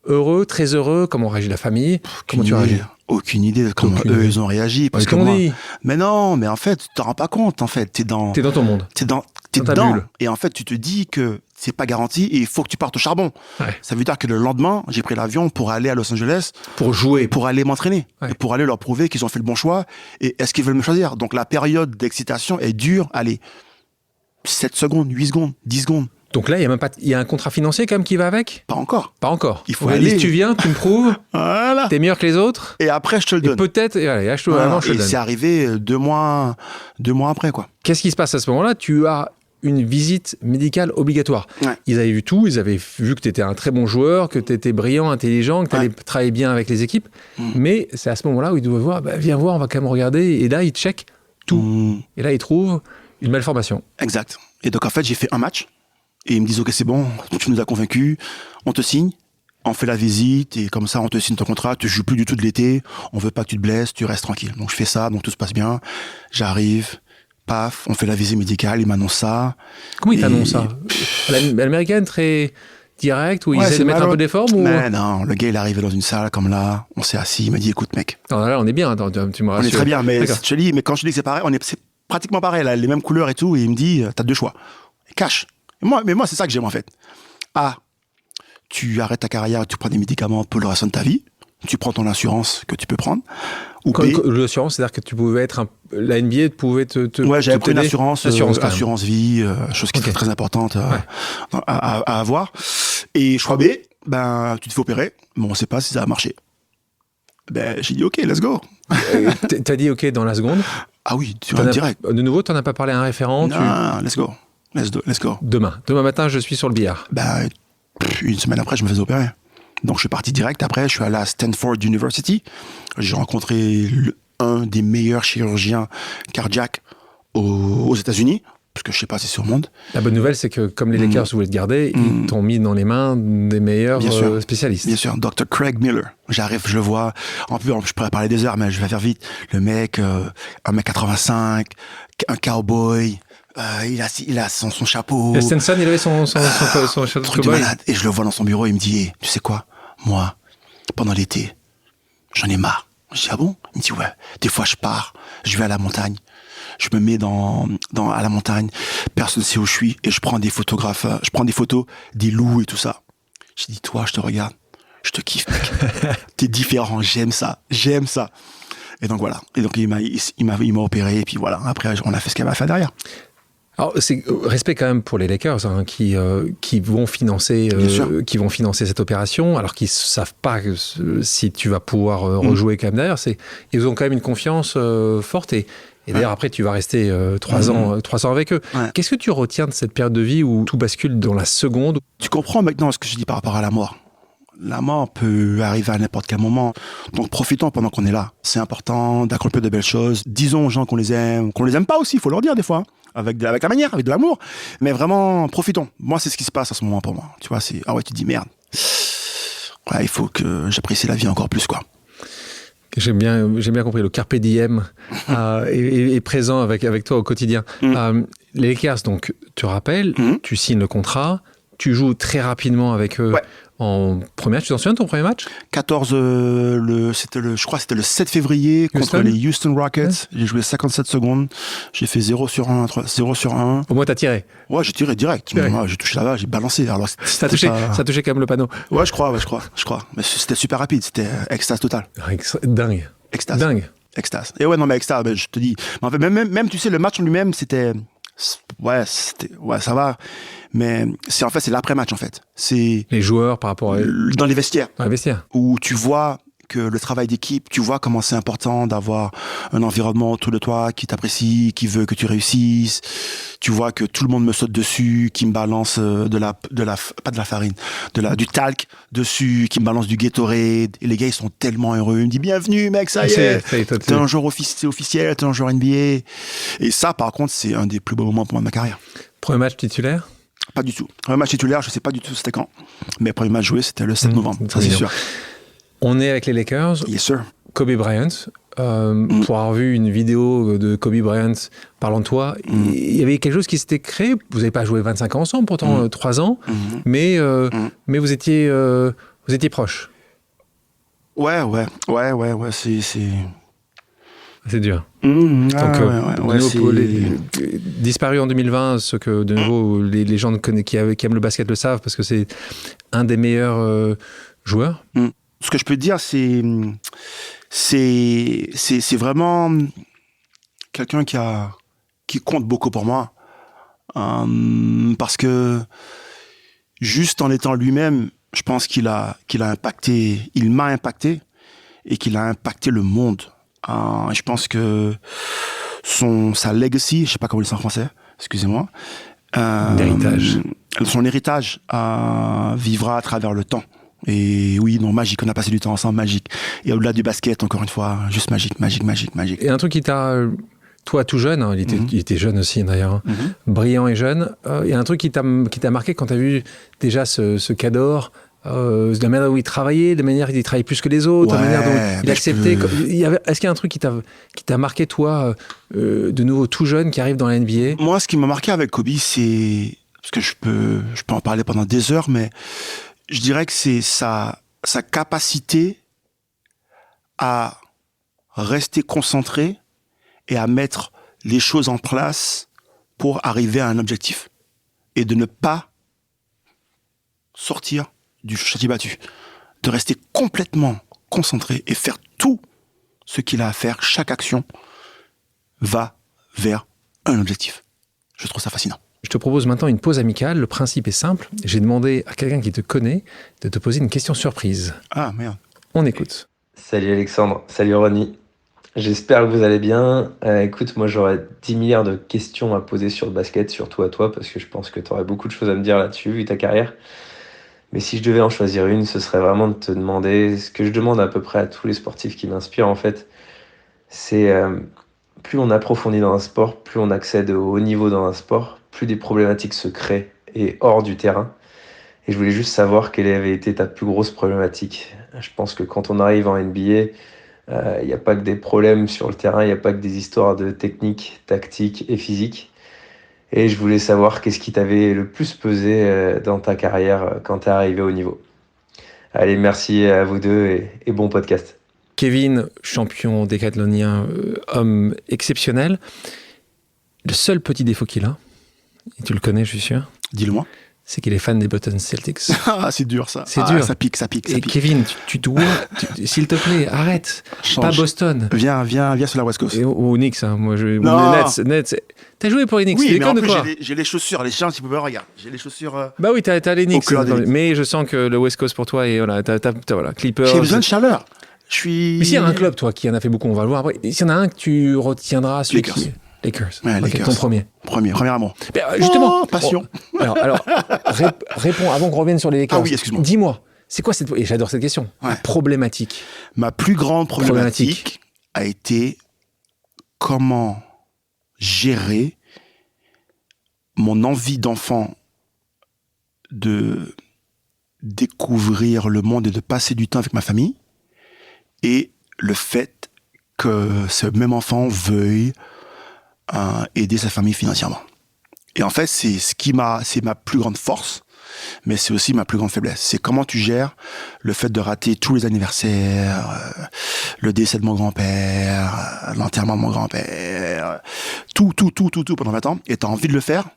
Heureux, très heureux, comment réagit la famille? Comment tu réagis? Aucune idée de comment ils ont réagi. Parce que moi, mais non, mais en fait, tu t'en rends pas compte, en fait. T'es dans ton monde. T'es dedans. Bulle. Et en fait, tu te dis que c'est pas garanti et il faut que tu partes au charbon. Ouais. Ça veut dire que le lendemain, j'ai pris l'avion pour aller à Los Angeles. Pour jouer. Pour aller m'entraîner. Ouais. Et pour aller leur prouver qu'ils ont fait le bon choix. Et est-ce qu'ils veulent me choisir? Donc, la période d'excitation est dure. Allez, 7 secondes, 8 secondes, 10 secondes. Donc là, il y a un contrat financier quand même qui va avec? Pas encore. Il faut aller. Si tu viens, tu me prouves. Voilà. T'es meilleur que les autres. Et après, je te le donne. Et peut-être, je te le donne. C'est arrivé 2 mois après, quoi. Qu'est-ce qui se passe à ce moment-là? Tu as une visite médicale obligatoire. Ouais. Ils avaient vu tout. Ils avaient vu que tu étais un très bon joueur, que tu étais brillant, intelligent, que tu allais travailler bien avec les équipes. Mais c'est à ce moment-là où ils doivent voir, viens voir, on va quand même regarder. Et là, ils checkent tout. Et là, ils trouvent une malformation. Exact. Et donc, en fait, j'ai fait un match. Et ils me disent, OK, c'est bon, tu nous as convaincus, on te signe, on fait la visite, et comme ça, on te signe ton contrat, tu joues plus du tout de l'été, on veut pas que tu te blesses, tu restes tranquille. Donc, je fais ça, donc tout se passe bien. J'arrive, paf, on fait la visite médicale, ils m'annoncent ça. Comment ils t'annoncent ça? L'américaine très directe, où ils essaient de mettre un peu d'effort ou... Mais non, le gars, il est arrivé dans une salle comme là, on s'est assis, il m'a dit, écoute, mec. Non, là, on est bien, attends, tu me rassures. On est très bien, mais je te dis, mais quand je dis que c'est pareil, c'est pratiquement pareil, là, les mêmes couleurs et tout, et il me dit, t'as 2 choix. Cash. Mais moi, c'est ça que j'aime en fait. Tu arrêtes ta carrière, tu prends des médicaments pour le reste de ta vie, tu prends ton assurance que tu peux prendre. Ou l'assurance, c'est-dire que tu pouvais être la NBA pouvait te ouais, j'avais pris une assurance vie, chose qui est très importante à avoir. Et choix B, tu te fais opérer, mais on ne sait pas si ça va marcher. J'ai dit OK, let's go. T'as dit OK dans la seconde? Ah oui, tu vas direct. De nouveau, t'en as pas parlé à un référent? Non, let's go. Let's go. Demain matin, je suis sur le billard. Une semaine après, je me faisais opérer. Donc, je suis parti direct. Après, je suis allé à Stanford University. J'ai rencontré un des meilleurs chirurgiens cardiaques aux États-Unis. Parce que je sais pas si c'est au monde. La bonne nouvelle, c'est que comme les Lakers voulaient te garder, ils t'ont mis dans les mains des meilleurs spécialistes. Bien sûr. Dr. Craig Miller. J'arrive, je le vois. En plus, je pourrais parler des heures, mais je vais faire vite. Le mec, 1m85, un cowboy. Il a son chapeau. Et Stenson, il avait son chapeau de cowboy. Malade. Et je le vois dans son bureau, il me dit, tu sais quoi, moi, pendant l'été, j'en ai marre. Je dis, ah bon? Il me dit, ouais, des fois je pars, je vais à la montagne, je me mets à la montagne, personne ne sait où je suis, et je prends des photos des loups et tout ça. Je dis, toi, je te regarde, je te kiffe, mec. T'es différent, j'aime ça. Et donc voilà. Et donc il m'a opéré, et puis voilà. Après, on a fait ce qu'il y avait à faire derrière. Alors, c'est respect quand même pour les Lakers qui vont financer cette opération, alors qu'ils savent pas si tu vas pouvoir rejouer quand même derrière. Ils ont quand même une confiance forte et d'ailleurs après tu vas rester 3 ans avec eux. Ouais. Qu'est-ce que tu retiens de cette période de vie où tout bascule dans la seconde? Tu comprends maintenant ce que je dis par rapport à la mort. La mort peut arriver à n'importe quel moment. Donc, profitons pendant qu'on est là. C'est important d'accomplir de belles choses. Disons aux gens qu'on les aime pas aussi, il faut leur dire des fois. Avec la manière, avec de l'amour. Mais vraiment, profitons. Moi, c'est ce qui se passe à ce moment pour moi. Tu vois, tu te dis merde. Ouais, il faut que j'apprécie la vie encore plus, quoi. J'ai bien compris, le carpe diem est présent avec toi au quotidien. Les Lakers, donc, tu rappelles, tu signes le contrat, tu joues très rapidement avec eux en premier match. Tu t'en souviens de ton premier match? 14, je crois que c'était le 7 février contre les Houston Rockets. J'ai joué 57 secondes. J'ai fait 0 sur 1. Au moins, t'as tiré. Ouais, j'ai tiré direct. Moi, j'ai touché là-bas, j'ai balancé. Alors, ça touchait quand même le panneau. Ouais, je crois. Mais c'était super rapide. C'était extase totale. Dingue. Extase. Dingue. Extase. Et ouais, non, mais extase, je te dis. En fait, même, tu sais, le match en lui-même, c'était. Ouais, ça va. Mais c'est l'après-match, en fait. C'est les joueurs par rapport à... Dans les vestiaires. Dans les vestiaires. Où tu vois que le travail d'équipe, tu vois comment c'est important d'avoir un environnement autour de toi qui t'apprécie, qui veut que tu réussisses. Tu vois que tout le monde me saute dessus, qui me balance pas de la farine, du talc dessus, qui me balance du Gatorade. Et les gars, ils sont tellement heureux. Ils me disent, bienvenue, mec, ça y est. T'es un joueur officiel, t'es un joueur NBA. Et ça, par contre, c'est un des plus beaux moments pour moi de ma carrière. Premier match titulaire? Pas du tout. Premier match titulaire, je sais pas du tout c'était quand. Mais premier match joué, c'était le 7 novembre, ça c'est sûr. On est avec les Lakers. Yes, sir. Kobe Bryant. Pour avoir vu une vidéo de Kobe Bryant parlant de toi, il y avait quelque chose qui s'était créé. Vous n'avez pas joué 25 ans ensemble, pourtant 3 ans, mais vous étiez proches. Ouais, c'est dur. Disparu en 2020, ce que de nouveau les gens qui aiment le basket le savent, parce que c'est un des meilleurs joueurs. Ce que je peux te dire, c'est vraiment quelqu'un qui compte beaucoup pour moi. Parce que juste en étant lui-même, je pense qu'il m'a impacté et qu'il a impacté le monde. Je pense que sa legacy, je sais pas comment on dit ça en français, excusez-moi. L'héritage. Son héritage vivra à travers le temps. Et oui, non, magique, on a passé du temps ensemble, magique. Et au-delà du basket, encore une fois, juste magique. Et un truc qui t'a... Toi, tout jeune, hein, il était jeune aussi d'ailleurs, brillant et jeune, il y a un truc qui t'a marqué quand t'as vu déjà ce Cador, de la manière où il travaillait, de la manière où il travaillait plus que les autres, de la manière dont il acceptait. Est-ce qu'il y a un truc qui t'a marqué, toi, de nouveau tout jeune, qui arrive dans la NBA? Moi, ce qui m'a marqué avec Kobe, c'est... Parce que je peux en parler pendant des heures, mais je dirais que c'est sa capacité à rester concentré et à mettre les choses en place pour arriver à un objectif. Et de ne pas sortir du chantier battu. De rester complètement concentré et faire tout ce qu'il a à faire. Chaque action va vers un objectif. Je trouve ça fascinant. Je te propose maintenant une pause amicale. Le principe est simple. J'ai demandé à quelqu'un qui te connaît de te poser une question surprise. Ah, merde. On écoute. Salut Alexandre, salut Ronnie. J'espère que vous allez bien. Écoute, moi j'aurais 10 milliards de questions à poser sur le basket, surtout à toi, parce que je pense que tu aurais beaucoup de choses à me dire là-dessus, vu ta carrière. Mais si je devais en choisir une, ce serait vraiment de te demander, ce que je demande à peu près à tous les sportifs qui m'inspirent en fait, c'est plus on approfondit dans un sport, plus on accède au haut niveau dans un sport, plus des problématiques se créent et hors du terrain. Et je voulais juste savoir quelle avait été ta plus grosse problématique. Je pense que quand on arrive en NBA, il n'y a pas que des problèmes sur le terrain, il n'y a pas que des histoires de technique, tactique et physique. Et je voulais savoir qu'est-ce qui t'avait le plus pesé dans ta carrière quand tu es arrivé au niveau. Allez, merci à vous deux et bon podcast. Kevin, champion décathlonien, homme exceptionnel. Le seul petit défaut qu'il a, et tu le connais, je suis sûr. Dis-le-moi. C'est qu'il est fan des Boston Celtics. Ah, c'est dur ça. C'est dur. Ça pique. Et Kevin, tu dois, s'il te plaît, arrête. Change. Pas Boston. Viens sur la West Coast. Ou Knicks, hein. Moi, Nets. T'as joué pour les Knicks. Oui, mais en plus, j'ai les chaussures. Les gens, si vous pouvez, regarde. J'ai les chaussures. Bah oui, t'as les Knicks. Mais je sens que le West Coast pour toi, et voilà, voilà, Clippers. J'ai besoin de chaleur. Mais s'il y a un club, toi, qui en a fait beaucoup, on va le voir après. S'il y en a un que tu retiendras, celui qui... Lakers. Ouais, okay, Lakers. Ton premier amour. Justement. Passion. Alors réponds avant qu'on revienne sur les Lakers. Ah oui, excuse-moi. Dis-moi, c'est quoi cette... Et j'adore cette question. Ouais. Problématique. Ma plus grande problématique a été comment gérer mon envie d'enfant de découvrir le monde et de passer du temps avec ma famille et le fait que ce même enfant veuille aider sa famille financièrement. Et en fait, c'est ma plus grande force, mais c'est aussi ma plus grande faiblesse. C'est comment tu gères le fait de rater tous les anniversaires, le décès de mon grand-père, l'enterrement de mon grand-père, tout pendant 20 ans, et t'as envie de le faire,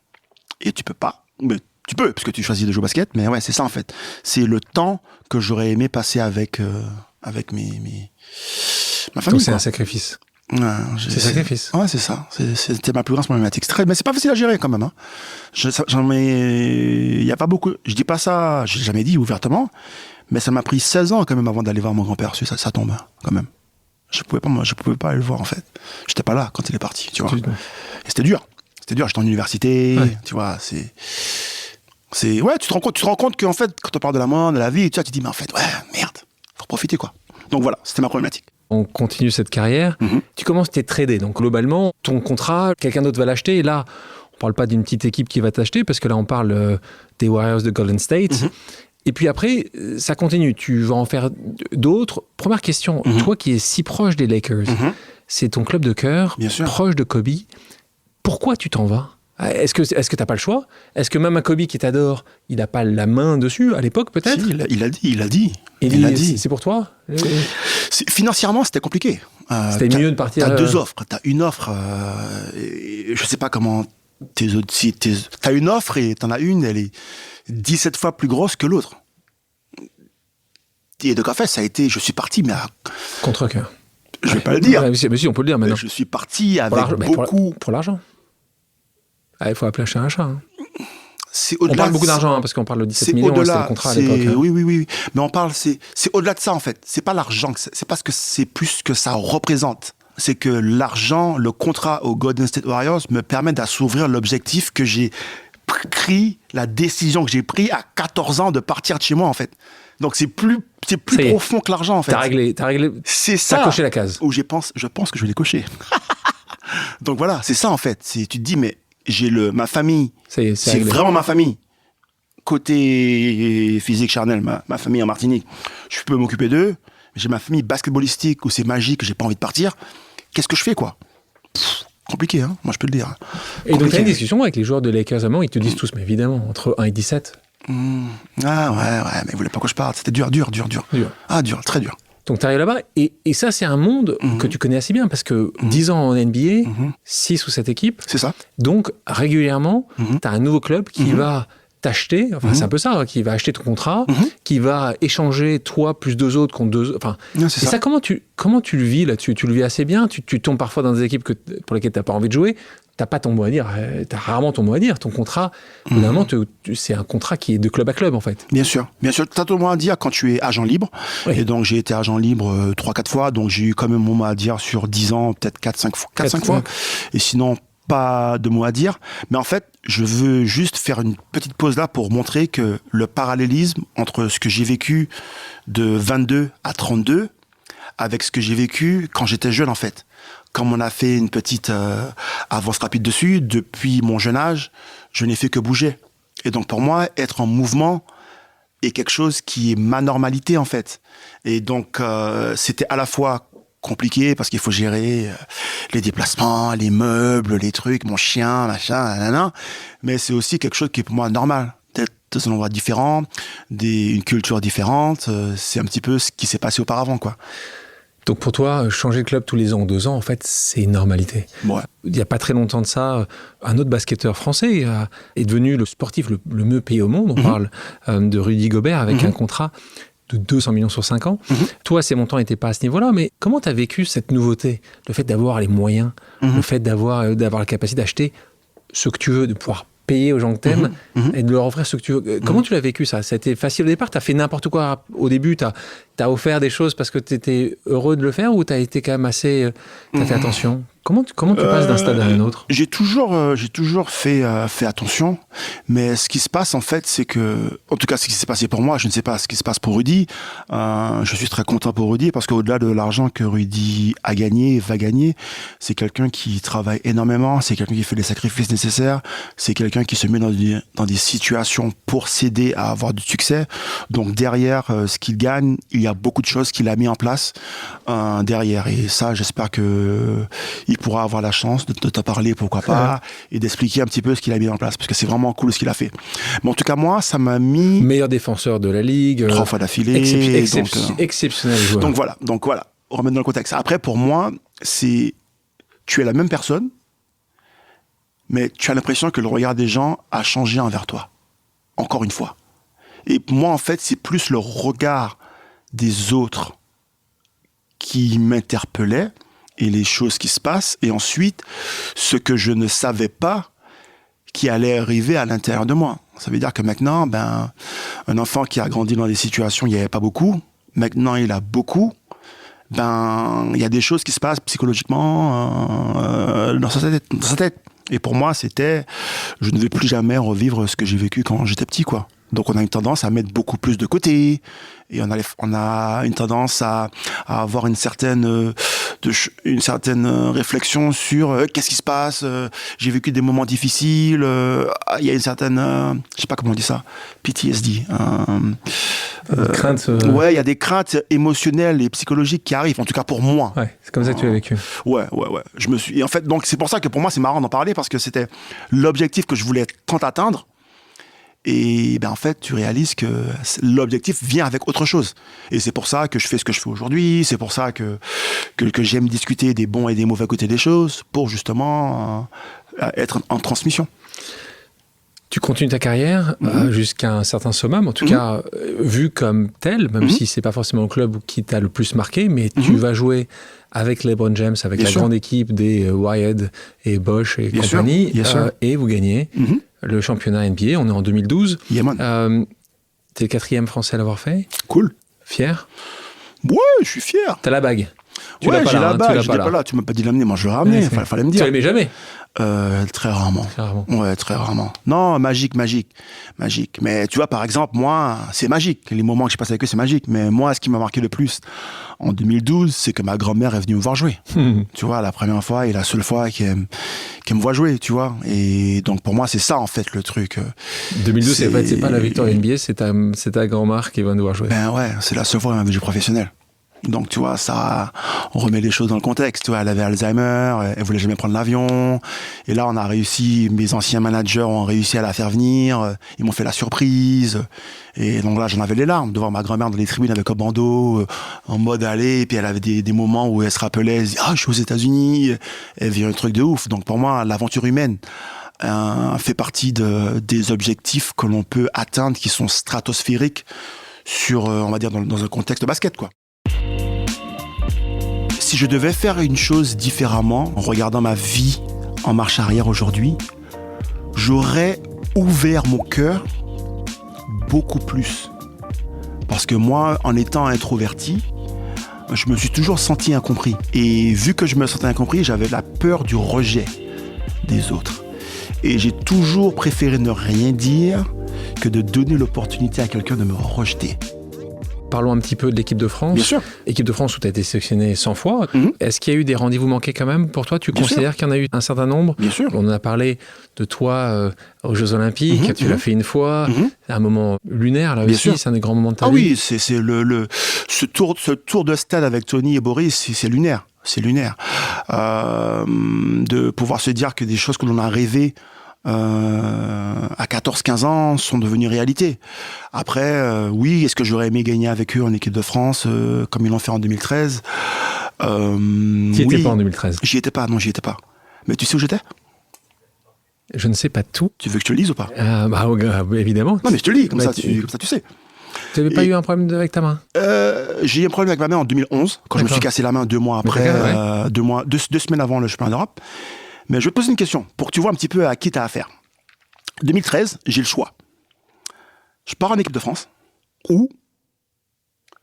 et tu peux pas. Mais tu peux, parce que tu choisis de jouer au basket, mais ouais, c'est ça en fait. C'est le temps que j'aurais aimé passer avec ma famille. Donc c'est un sacrifice. Ouais, c'est sacrifice. Ouais, c'est ça. C'était ma plus grande problématique. Mais c'est pas facile à gérer quand même. Hein. Il y a pas beaucoup. Je dis pas ça. J'ai jamais dit ouvertement. Mais ça m'a pris 16 ans quand même avant d'aller voir mon grand-père. Ça tombe quand même. Je pouvais pas aller le voir en fait. J'étais pas là quand il est parti. Tu vois. Et c'était dur. J'étais en université. Ouais. Tu vois. Ouais. Tu te rends compte qu'en fait, quand on parle de la mort, de la vie, tu te dis mais en fait, ouais, merde. Faut profiter quoi. Donc voilà, c'était ma problématique. On continue cette carrière, tu commences tes tradés. Donc globalement, ton contrat, quelqu'un d'autre va l'acheter. Et là, on ne parle pas d'une petite équipe qui va t'acheter, parce que là, on parle des Warriors de Golden State. Et puis après, ça continue. Tu vas en faire d'autres. Première question, toi qui es si proche des Lakers, c'est ton club de cœur, proche de Kobe. Pourquoi tu t'en vas ? Est-ce que tu n'as pas le choix ? Est-ce que même un Kobe qui t'adore, il n'a pas la main dessus, à l'époque peut-être ? Si, il a dit. C'est pour toi ? Financièrement, c'était compliqué. C'était mieux de partir... T'as deux offres. T'as une offre, je sais pas comment... T'as une offre et t'en as une, elle est 17 fois plus grosse que l'autre. Et donc en fait, ça a été... Je suis parti, mais... Contre-cœur. Je vais pas le dire. Mais si, on peut le dire maintenant. Je suis parti avec beaucoup... Pour l'argent. Il faut appeler un chat un chat. Hein. On parle beaucoup d'argent, parce qu'on parle de 17 millions, c'était le contrat à l'époque. Hein. Oui. Mais on parle, c'est au-delà de ça, en fait. C'est pas l'argent, c'est parce que c'est plus que ça représente. C'est que l'argent, le contrat aux Golden State Warriors me permet d'assouvir l'objectif que j'ai pris, la décision que j'ai prise à 14 ans de partir de chez moi, en fait. Donc c'est plus profond que l'argent, en fait. T'as réglé. C'est ça. T'as coché la case. Où je pense que je vais les cocher. Donc voilà, c'est ça, en fait. Tu te dis, mais j'ai ma famille, c'est vraiment ma famille. Côté physique charnel, ma famille en Martinique, je peux m'occuper d'eux. J'ai ma famille basketballistique où c'est magique, j'ai pas envie de partir. Qu'est-ce que je fais, quoi ? Compliqué, hein, moi je peux le dire. Et donc, tu as une discussion avec les joueurs de Lakers avant, ils te disent tous, mais évidemment, entre 1 et 17. Ah ouais, mais ils voulaient pas que je parte. C'était dur. Ah, dur, très dur. Donc, tu arrives là-bas, et ça, c'est un monde que tu connais assez bien, parce que 10 ans en NBA, 6 ou 7 équipes. C'est ça. Donc, régulièrement, tu as un nouveau club qui va t'acheter, enfin, c'est un peu ça, hein, qui va acheter ton contrat, qui va échanger toi plus 2 autres contre 2 autres. Enfin, c'est ça. Comment tu le vis là-dessus ? Tu le vis assez bien ? Tu tombes parfois dans des équipes pour lesquelles tu n'as pas envie de jouer ? Tu n'as pas ton mot à dire, tu as rarement ton mot à dire. Ton contrat, finalement, c'est un contrat qui est de club à club, en fait. Bien sûr. Tu as ton mot à dire quand tu es agent libre. Oui. Et donc, j'ai été agent libre 3-4 fois. Donc, j'ai eu quand même mon mot à dire sur 10 ans, peut-être 4-5 fois. Et sinon, pas de mots à dire. Mais en fait, je veux juste faire une petite pause là pour montrer que le parallélisme entre ce que j'ai vécu de 22 à 32 avec ce que j'ai vécu quand j'étais jeune, en fait. Comme on a fait une petite avance rapide dessus, depuis mon jeune âge, je n'ai fait que bouger. Et donc pour moi, être en mouvement est quelque chose qui est ma normalité, en fait. Et donc c'était à la fois compliqué parce qu'il faut gérer les déplacements, les meubles, les trucs, mon chien, machin, nanana. Mais c'est aussi quelque chose qui est pour moi normal. D'être dans un endroit différent, une culture différente, c'est un petit peu ce qui s'est passé auparavant, quoi. Donc pour toi, changer de club tous les ans ou 2 ans, en fait, c'est une normalité. Ouais. Il n'y a pas très longtemps de ça, un autre basketteur français est devenu le sportif le mieux payé au monde. On parle de Rudy Gobert avec un contrat de 200 millions sur 5 ans. Toi, ces montants n'étaient pas à ce niveau-là, mais comment tu as vécu cette nouveauté ? Le fait d'avoir les moyens, le fait d'avoir la capacité d'acheter ce que tu veux, de pouvoir payer aux gens que t'aimes et de leur offrir ce que tu veux. Comment tu l'as vécu, ça ? Ça a été facile au départ ? T'as fait n'importe quoi au début ? T'as offert des choses parce que t'étais heureux de le faire ou t'as été quand même assez... T'as fait attention ? Comment tu passes d'un stade à un autre ? J'ai toujours fait attention, mais ce qui se passe en fait, c'est que, en tout cas ce qui s'est passé pour moi, je ne sais pas ce qui se passe pour Rudy. Je suis très content pour Rudy parce qu'au-delà de l'argent que Rudy a gagné, va gagner, c'est quelqu'un qui travaille énormément, c'est quelqu'un qui fait les sacrifices nécessaires, c'est quelqu'un qui se met dans des situations pour s'aider à avoir du succès. Donc derrière ce qu'il gagne, il y a beaucoup de choses qu'il a mis en place derrière. Et ça, j'espère que il pourra avoir la chance de t'en parler, pourquoi pas, et d'expliquer un petit peu ce qu'il a mis en place, parce que c'est vraiment cool ce qu'il a fait. Mais en tout cas, moi, ça m'a mis... Meilleur défenseur de la Ligue. 3 fois d'affilée. Exceptionnel joueur. Donc voilà, remettre dans le contexte. Après, pour moi, tu es la même personne, mais tu as l'impression que le regard des gens a changé envers toi. Encore une fois. Et moi, en fait, c'est plus le regard des autres qui m'interpellait et les choses qui se passent. Et ensuite, ce que je ne savais pas qui allait arriver à l'intérieur de moi. Ça veut dire que maintenant, un enfant qui a grandi dans des situations où il n'y avait pas beaucoup, maintenant il a beaucoup, il y a des choses qui se passent psychologiquement dans sa tête. Et pour moi, c'était, je ne vais plus jamais revivre ce que j'ai vécu quand j'étais petit, quoi. Donc on a une tendance à mettre beaucoup plus de côté, et on a une tendance à avoir une certaine réflexion sur qu'est-ce qui se passe, j'ai vécu des moments difficiles, il y a une certaine, je sais pas comment on dit ça, PTSD. Crainte. Ouais, il y a des craintes émotionnelles et psychologiques qui arrivent, en tout cas pour moi. Ouais, c'est comme ça que tu l'as vécu. Ouais. Et en fait, donc c'est pour ça que pour moi c'est marrant d'en parler, parce que c'était l'objectif que je voulais tant atteindre. Et en fait, tu réalises que l'objectif vient avec autre chose. Et c'est pour ça que je fais ce que je fais aujourd'hui. C'est pour ça que j'aime discuter des bons et des mauvais côtés des choses, pour justement être en transmission. Tu continues ta carrière jusqu'à un certain summum, en tout cas vu comme tel, même si c'est pas forcément le club qui t'a le plus marqué, mais tu vas jouer avec LeBron James, avec la grande équipe des Wired et Bosch et compagnie, et vous gagnez le championnat NBA. On est en 2012. Yeah, man. T'es le 4e Français à l'avoir fait. Cool. Fier? Ouais, je suis fier. T'as la bague? J'ai la bague, je l'ai pas là. Tu m'as pas dit de l'amener, moi je l'ai ramené, fallait me dire. Tu l'aimais jamais? Très rarement. Ouais, très rarement. Non, magique. Mais tu vois, par exemple, moi, c'est magique. Les moments que j'ai passés avec eux, c'est magique. Mais moi, ce qui m'a marqué le plus en 2012, c'est que ma grand-mère est venue me voir jouer. Tu vois, la première fois et la seule fois qu'elle me voit jouer, tu vois. Et donc, pour moi, c'est ça, en fait, le truc. 2012, c'est pas la victoire NBA, c'est ta grand-mère qui va nous voir jouer. Ouais, c'est la seule fois qu'elle m'a vu jouer professionnel. Donc, tu vois, ça, on remet les choses dans le contexte. Tu vois, elle avait Alzheimer, elle voulait jamais prendre l'avion. Et là, on a réussi, mes anciens managers ont réussi à la faire venir. Ils m'ont fait la surprise. Et donc là, j'en avais les larmes de voir ma grand-mère dans les tribunes avec un bandeau, en mode aller. Et puis elle avait des moments où elle se rappelait, elle se dit, je suis aux États-Unis. Elle vit un truc de ouf. Donc pour moi, l'aventure humaine fait partie des objectifs que l'on peut atteindre, qui sont stratosphériques sur, on va dire, dans un contexte de basket, quoi. Si je devais faire une chose différemment, en regardant ma vie en marche arrière aujourd'hui, j'aurais ouvert mon cœur beaucoup plus. Parce que moi, en étant introverti, je me suis toujours senti incompris. Et vu que je me sentais incompris, j'avais la peur du rejet des autres. Et j'ai toujours préféré ne rien dire que de donner l'opportunité à quelqu'un de me rejeter. Parlons un petit peu de l'équipe de France. Bien sûr. Équipe de France où tu as été sélectionné 100 fois. Est-ce qu'il y a eu des rendez-vous manqués quand même pour toi? Tu considères qu'il y en a eu un certain nombre? Bien sûr. On en a parlé de toi aux Jeux Olympiques. Tu l'as fait une fois. Un moment lunaire, là aussi. C'est un des grands moments de ta vie. Oui, c'est ce tour de stade avec Tony et Boris, c'est lunaire. C'est lunaire. De pouvoir se dire que des choses que l'on a rêvées à 14-15 ans sont devenues réalité. Après, oui, est-ce que j'aurais aimé gagner avec eux en équipe de France comme ils l'ont fait en 2013? T'y étais pas en 2013? J'y étais pas, non, j'y étais pas. Mais tu sais où j'étais? Je ne sais pas tout. Tu veux que je te le lise ou pas? Évidemment. Non, mais je te lis, comme ça tu sais. Tu n'avais pas eu un problème avec ta main? J'ai eu un problème avec ma main en 2011, quand je me suis cassé la main 2 mois après, deux semaines avant le championnat d'Europe. Mais je vais te poser une question, pour que tu vois un petit peu à qui tu as affaire. 2013, j'ai le choix. Je pars en équipe de France, ou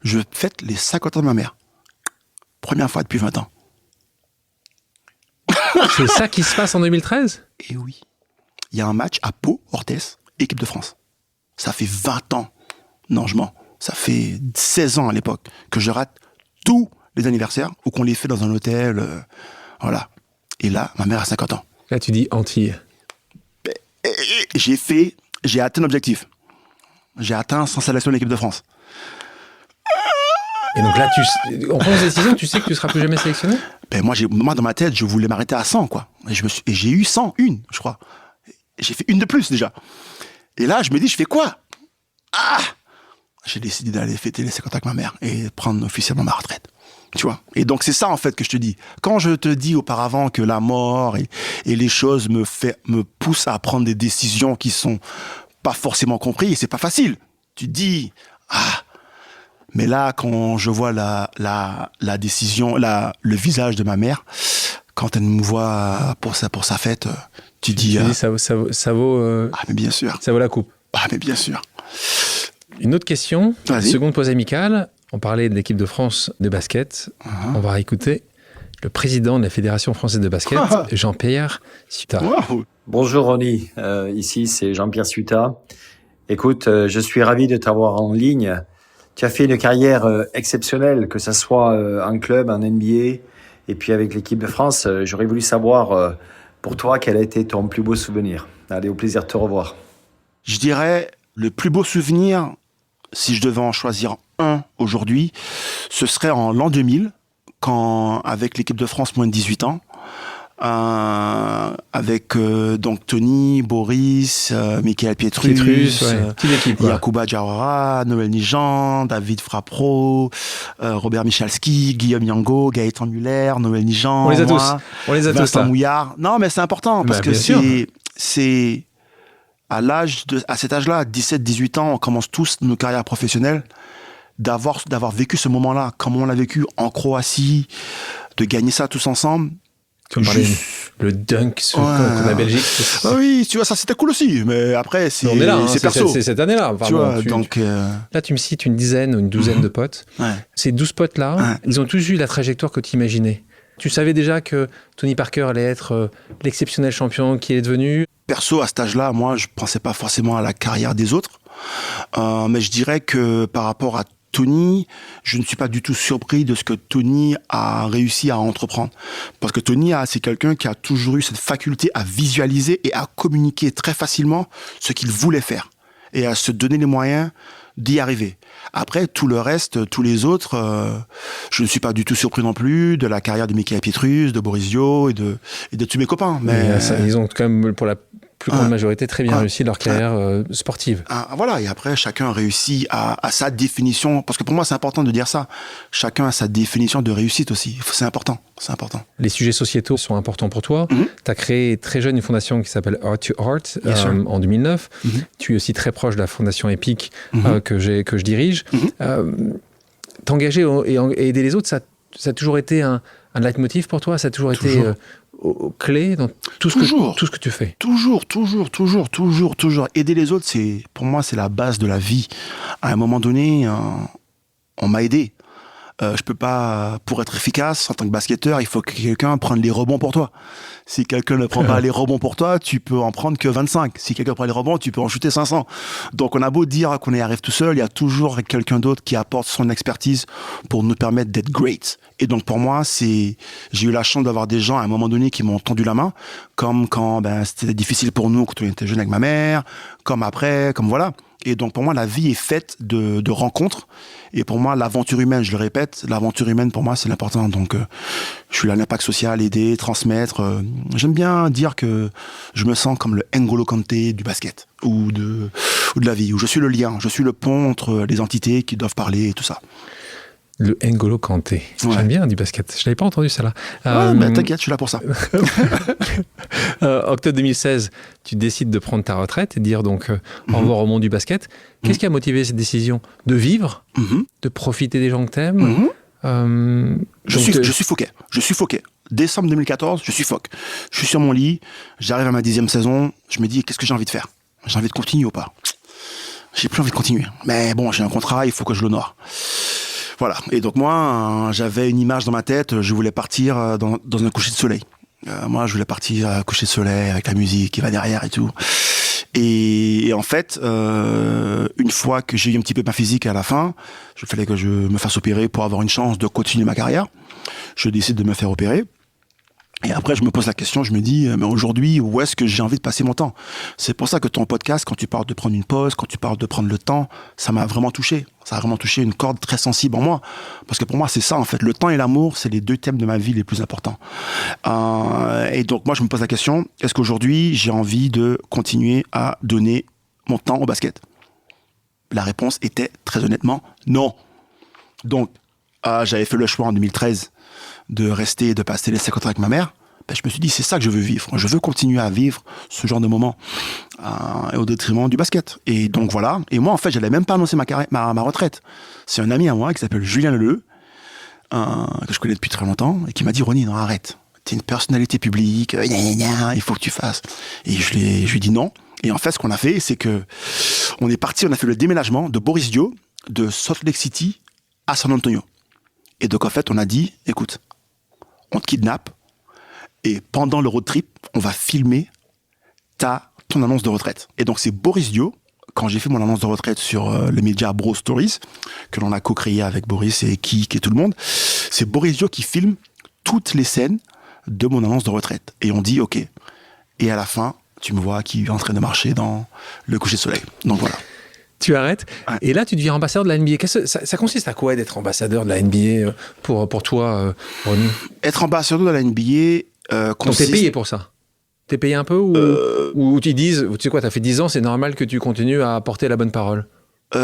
je fête les 50 ans de ma mère. Première fois depuis 20 ans. C'est ça qui se passe en 2013? Et oui. Il y a un match à Pau, Orthez, équipe de France. Ça fait 20 ans. Non, je mens. Ça fait 16 ans à l'époque que je rate tous les anniversaires ou qu'on les fait dans un hôtel. Voilà. Et là, ma mère a 50 ans. Là, tu dis Antilles. J'ai atteint l'objectif. J'ai atteint sans sélection de l'équipe de France. Et donc là, en prenant cette décision, tu sais que tu seras plus jamais sélectionné? Ben moi, dans ma tête, je voulais m'arrêter à 100, quoi. Et j'ai eu 101, je crois. J'ai fait une de plus, déjà. Et là, je me dis, je fais quoi? J'ai décidé d'aller fêter les 50 ans avec ma mère et prendre officiellement ma retraite. Tu vois? Et donc, c'est ça, en fait, que je te dis. Quand je te dis auparavant que la mort et les choses me poussent à prendre des décisions qui sont pas forcément comprises, et c'est pas facile. Tu te dis, mais là, quand je vois la décision, le visage de ma mère, quand elle me voit pour sa fête, tu dis, ça vaut mais bien sûr. Ça vaut la coupe. Mais bien sûr. Une autre question, Vas-y. Seconde pause amicale. On parlait de l'équipe de France de basket. On va écouter le président de la Fédération française de basket, Jean-Pierre Suta. Wow. Bonjour Ronny, ici c'est Jean-Pierre Suta. Écoute, je suis ravi de t'avoir en ligne. Tu as fait une carrière exceptionnelle, que ça soit en club, en NBA, et puis avec l'équipe de France. J'aurais voulu savoir pour toi quel a été ton plus beau souvenir. Allez, au plaisir de te revoir. Je dirais, le plus beau souvenir, si je devais en choisir un aujourd'hui, ce serait en l'an 2000, quand, avec l'équipe de France moins de 18 ans, avec donc Tony, Boris, Michael Pietrus, Petite équipe, Yacouba Diawara, Noël Nijan, David Frappro, Robert Michalski, Guillaume Yango, Gaëtan Muller, Noël Nijan, On les a moi, tous. On les a tous Vincent là. Mouillard. Non, mais c'est important parce que bien sûr. c'est à cet âge-là, 17-18 ans, on commence tous nos carrières professionnelles, d'avoir vécu ce moment-là, comme on l'a vécu en Croatie, de gagner ça tous ensemble. Tu me parlais le dunk contre la Belgique. Oui, tu vois, ça c'était cool aussi, mais après c'est On est là, c'est perso. c'est cette année-là. Enfin, Tu vois, donc là, tu me cites une dizaine ou une douzaine de potes. ouais. Ces 12 potes-là, ils ont tous eu la trajectoire que tu imaginais. Tu savais déjà que Tony Parker allait être l'exceptionnel champion qu'il est devenu. Perso, à cet âge-là, moi, je pensais pas forcément à la carrière des autres, mais je dirais que par rapport à Tony, je ne suis pas du tout surpris de ce que Tony a réussi à entreprendre. Parce que Tony, c'est quelqu'un qui a toujours eu cette faculté à visualiser et à communiquer très facilement ce qu'il voulait faire. Et à se donner les moyens d'y arriver. Après, tout le reste, tous les autres, je ne suis pas du tout surpris non plus de la carrière de Michael Pietrus, de Boris Dio et de tous mes copains. Mais ils ont quand même, pour la plus grande majorité, très bien réussi leur carrière sportive. Voilà, et après, chacun réussit à sa définition, parce que pour moi, c'est important de dire ça. Chacun a sa définition de réussite aussi. C'est important, c'est important. Les sujets sociétaux sont importants pour toi. Tu as créé très jeune une fondation qui s'appelle Art to Art en 2009. Tu es aussi très proche de la fondation EPIC que je dirige. T'engager et aider les autres, ça a toujours été un leitmotiv pour toi? Ça a toujours été clé dans tout ce que tu fais? Toujours. Aider les autres, pour moi, c'est la base de la vie. À un moment donné, on m'a aidé. Je peux pas, pour être efficace en tant que basketteur, il faut que quelqu'un prenne les rebonds pour toi. Si quelqu'un ne prend pas les rebonds pour toi, tu peux en prendre que 25. Si quelqu'un prend les rebonds, tu peux en shooter 500. Donc on a beau dire qu'on y arrive tout seul, il y a toujours quelqu'un d'autre qui apporte son expertise pour nous permettre d'être great. Et donc pour moi, j'ai eu la chance d'avoir des gens à un moment donné qui m'ont tendu la main, comme quand c'était difficile pour nous quand on était jeune avec ma mère, comme après, comme voilà. Et donc, pour moi, la vie est faite de rencontres. Et pour moi, l'aventure humaine, je le répète, l'aventure humaine, pour moi, c'est l'important. Donc, je suis là, l'impact social, aider, transmettre. J'aime bien dire que je me sens comme le N'Golo Kanté du basket ou de la vie, où je suis le lien, je suis le pont entre les entités qui doivent parler et tout ça. Le N'Golo Kanté. Ouais. J'aime bien du basket. Je ne l'avais pas entendu, ça là. Mais t'inquiète, je suis là pour ça. Octobre 2016, tu décides de prendre ta retraite et de dire donc au revoir au monde du basket. Qu'est-ce qui a motivé cette décision? De vivre, de profiter des gens que t'aimes. Je suis foqué. Décembre 2014, je suis foque. Je suis sur mon lit, j'arrive à ma 10e saison, je me dis qu'est-ce que j'ai envie de faire? J'ai envie de continuer ou pas? J'ai plus envie de continuer. Mais bon, j'ai un contrat, il faut que je l'honore. Voilà. Et donc moi, j'avais une image dans ma tête. Je voulais partir dans un coucher de soleil. Moi, je voulais partir à coucher de soleil avec la musique qui va derrière et tout. Et en fait, une fois que j'ai eu un petit peu ma physique à la fin, il fallait que je me fasse opérer pour avoir une chance de continuer ma carrière. Je décide de me faire opérer. Et après, je me pose la question, je me dis, mais aujourd'hui, où est-ce que j'ai envie de passer mon temps? C'est pour ça que ton podcast, quand tu parles de prendre une pause, quand tu parles de prendre le temps, ça m'a vraiment touché. Ça a vraiment touché une corde très sensible en moi. Parce que pour moi, c'est ça, en fait. Le temps et l'amour, c'est les 2 thèmes de ma vie les plus importants. Et donc, moi, je me pose la question, est-ce qu'aujourd'hui, j'ai envie de continuer à donner mon temps au basket? La réponse était, très honnêtement, non. Donc, j'avais fait le choix en 2013 de rester et de passer les 50 ans avec ma mère. Je me suis dit, c'est ça que je veux vivre. Je veux continuer à vivre ce genre de moment au détriment du basket. Et donc voilà. Et moi, en fait, j'allais même pas annoncer ma retraite. C'est un ami à moi qui s'appelle Julien Leleu, que je connais depuis très longtemps, et qui m'a dit, Ronnie, non, arrête. T'es une personnalité publique, il faut que tu fasses. Et je lui ai dit non. Et en fait, ce qu'on a fait, c'est que on est parti, on a fait le déménagement de Boris Dio, de Salt Lake City à San Antonio. Et donc, en fait, on a dit, écoute, on te kidnappe, et pendant le road trip, on va filmer ton annonce de retraite. Et donc, c'est Boris Dio, quand j'ai fait mon annonce de retraite sur le média Bro Stories, que l'on a co-créé avec Boris et Kik et tout le monde, c'est Boris Dio qui filme toutes les scènes de mon annonce de retraite. Et on dit, OK. Et à la fin, tu me vois qui est en train de marcher dans le coucher de soleil. Donc voilà. Tu arrêtes, ouais. Et là tu deviens ambassadeur de la NBA. Ça consiste à quoi d'être ambassadeur de la NBA pour toi, Ronnie? Être ambassadeur de la NBA Donc t'es payé pour ça? T'es payé un peu ou ils disent, tu sais quoi, t'as fait 10 ans, c'est normal que tu continues à porter la bonne parole?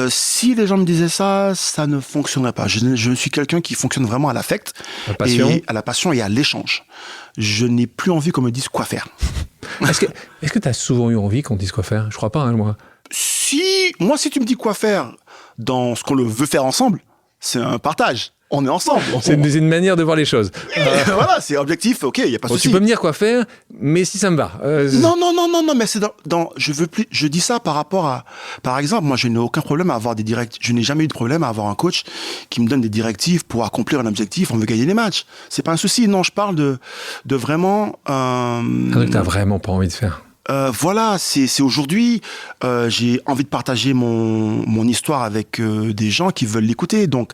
Si les gens me disaient ça, ça ne fonctionnerait pas. Je suis quelqu'un qui fonctionne vraiment à l'affect, à la passion et à l'échange. Je n'ai plus envie qu'on me dise quoi faire. Est-ce que t'as souvent eu envie qu'on te dise quoi faire? Je crois pas, hein, moi. Si tu me dis quoi faire dans ce qu'on veut faire ensemble, c'est un partage. On est ensemble. C'est une manière de voir les choses. Voilà, c'est objectif, ok, il n'y a pas de souci. Tu peux me dire quoi faire, mais si ça me va. Non, mais c'est je dis ça par rapport à, par exemple, moi je n'ai aucun problème à avoir des directives, je n'ai jamais eu de problème à avoir un coach qui me donne des directives pour accomplir un objectif, on veut gagner des matchs. C'est pas un souci, non, je parle de vraiment... Un truc que t'as vraiment pas envie de faire. Voilà, c'est aujourd'hui, j'ai envie de partager mon histoire avec des gens qui veulent l'écouter. Donc,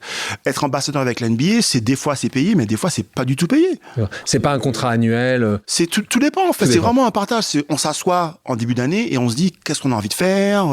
être ambassadeur avec la NBA, des fois c'est payé, mais des fois c'est pas du tout payé. C'est pas un contrat annuel. C'est tout dépend en fait. C'est vraiment un partage. On s'assoit en début d'année et on se dit qu'est-ce qu'on a envie de faire,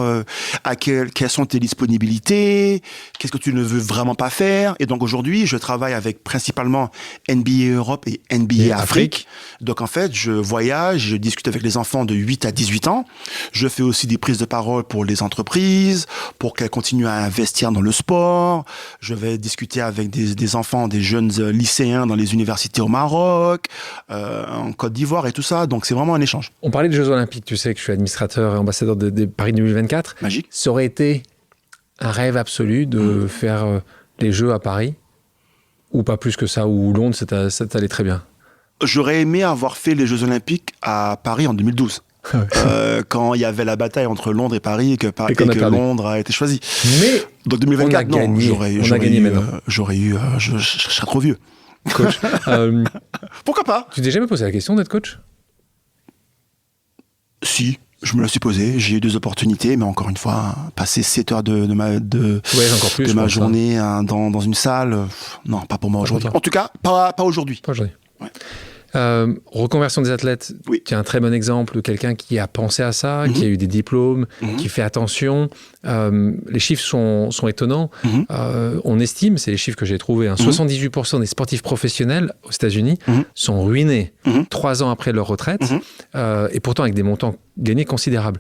quelles sont tes disponibilités, qu'est-ce que tu ne veux vraiment pas faire. Et donc aujourd'hui, je travaille avec principalement NBA Europe et NBA Afrique. Donc en fait, je voyage, je discute avec les enfants de 8 à 18 ans. Je fais aussi des prises de parole pour les entreprises, pour qu'elles continuent à investir dans le sport. Je vais discuter avec des enfants, des jeunes lycéens dans les universités au Maroc, en Côte d'Ivoire et tout ça. Donc c'est vraiment un échange. On parlait des Jeux Olympiques. Tu sais que je suis administrateur et ambassadeur de Paris 2024. Magique. Ça aurait été un rêve absolu de faire les Jeux à Paris, ou pas plus que ça, ou Londres, ça t'allait très bien. J'aurais aimé avoir fait les Jeux Olympiques à Paris en 2012. Quand il y avait la bataille entre Londres et Paris et que Londres a été choisi. Mais dans 2024, non, je serais trop vieux. Coach, pourquoi pas? Tu t'es jamais posé la question d'être coach? Si, je me la suis posé. J'ai eu des opportunités, mais encore une fois, passer 7 heures de ma journée dans une salle, non, pas pour moi aujourd'hui. En tout cas, pas aujourd'hui. Pas aujourd'hui. Ouais. Reconversion des athlètes, oui. Tu as un très bon exemple de quelqu'un qui a pensé à ça, qui a eu des diplômes, qui fait attention. Les chiffres sont étonnants. On estime, c'est les chiffres que j'ai trouvés, 78% des sportifs professionnels aux États-Unis sont ruinés 3 ans après leur retraite, et pourtant avec des montants gagnés considérables.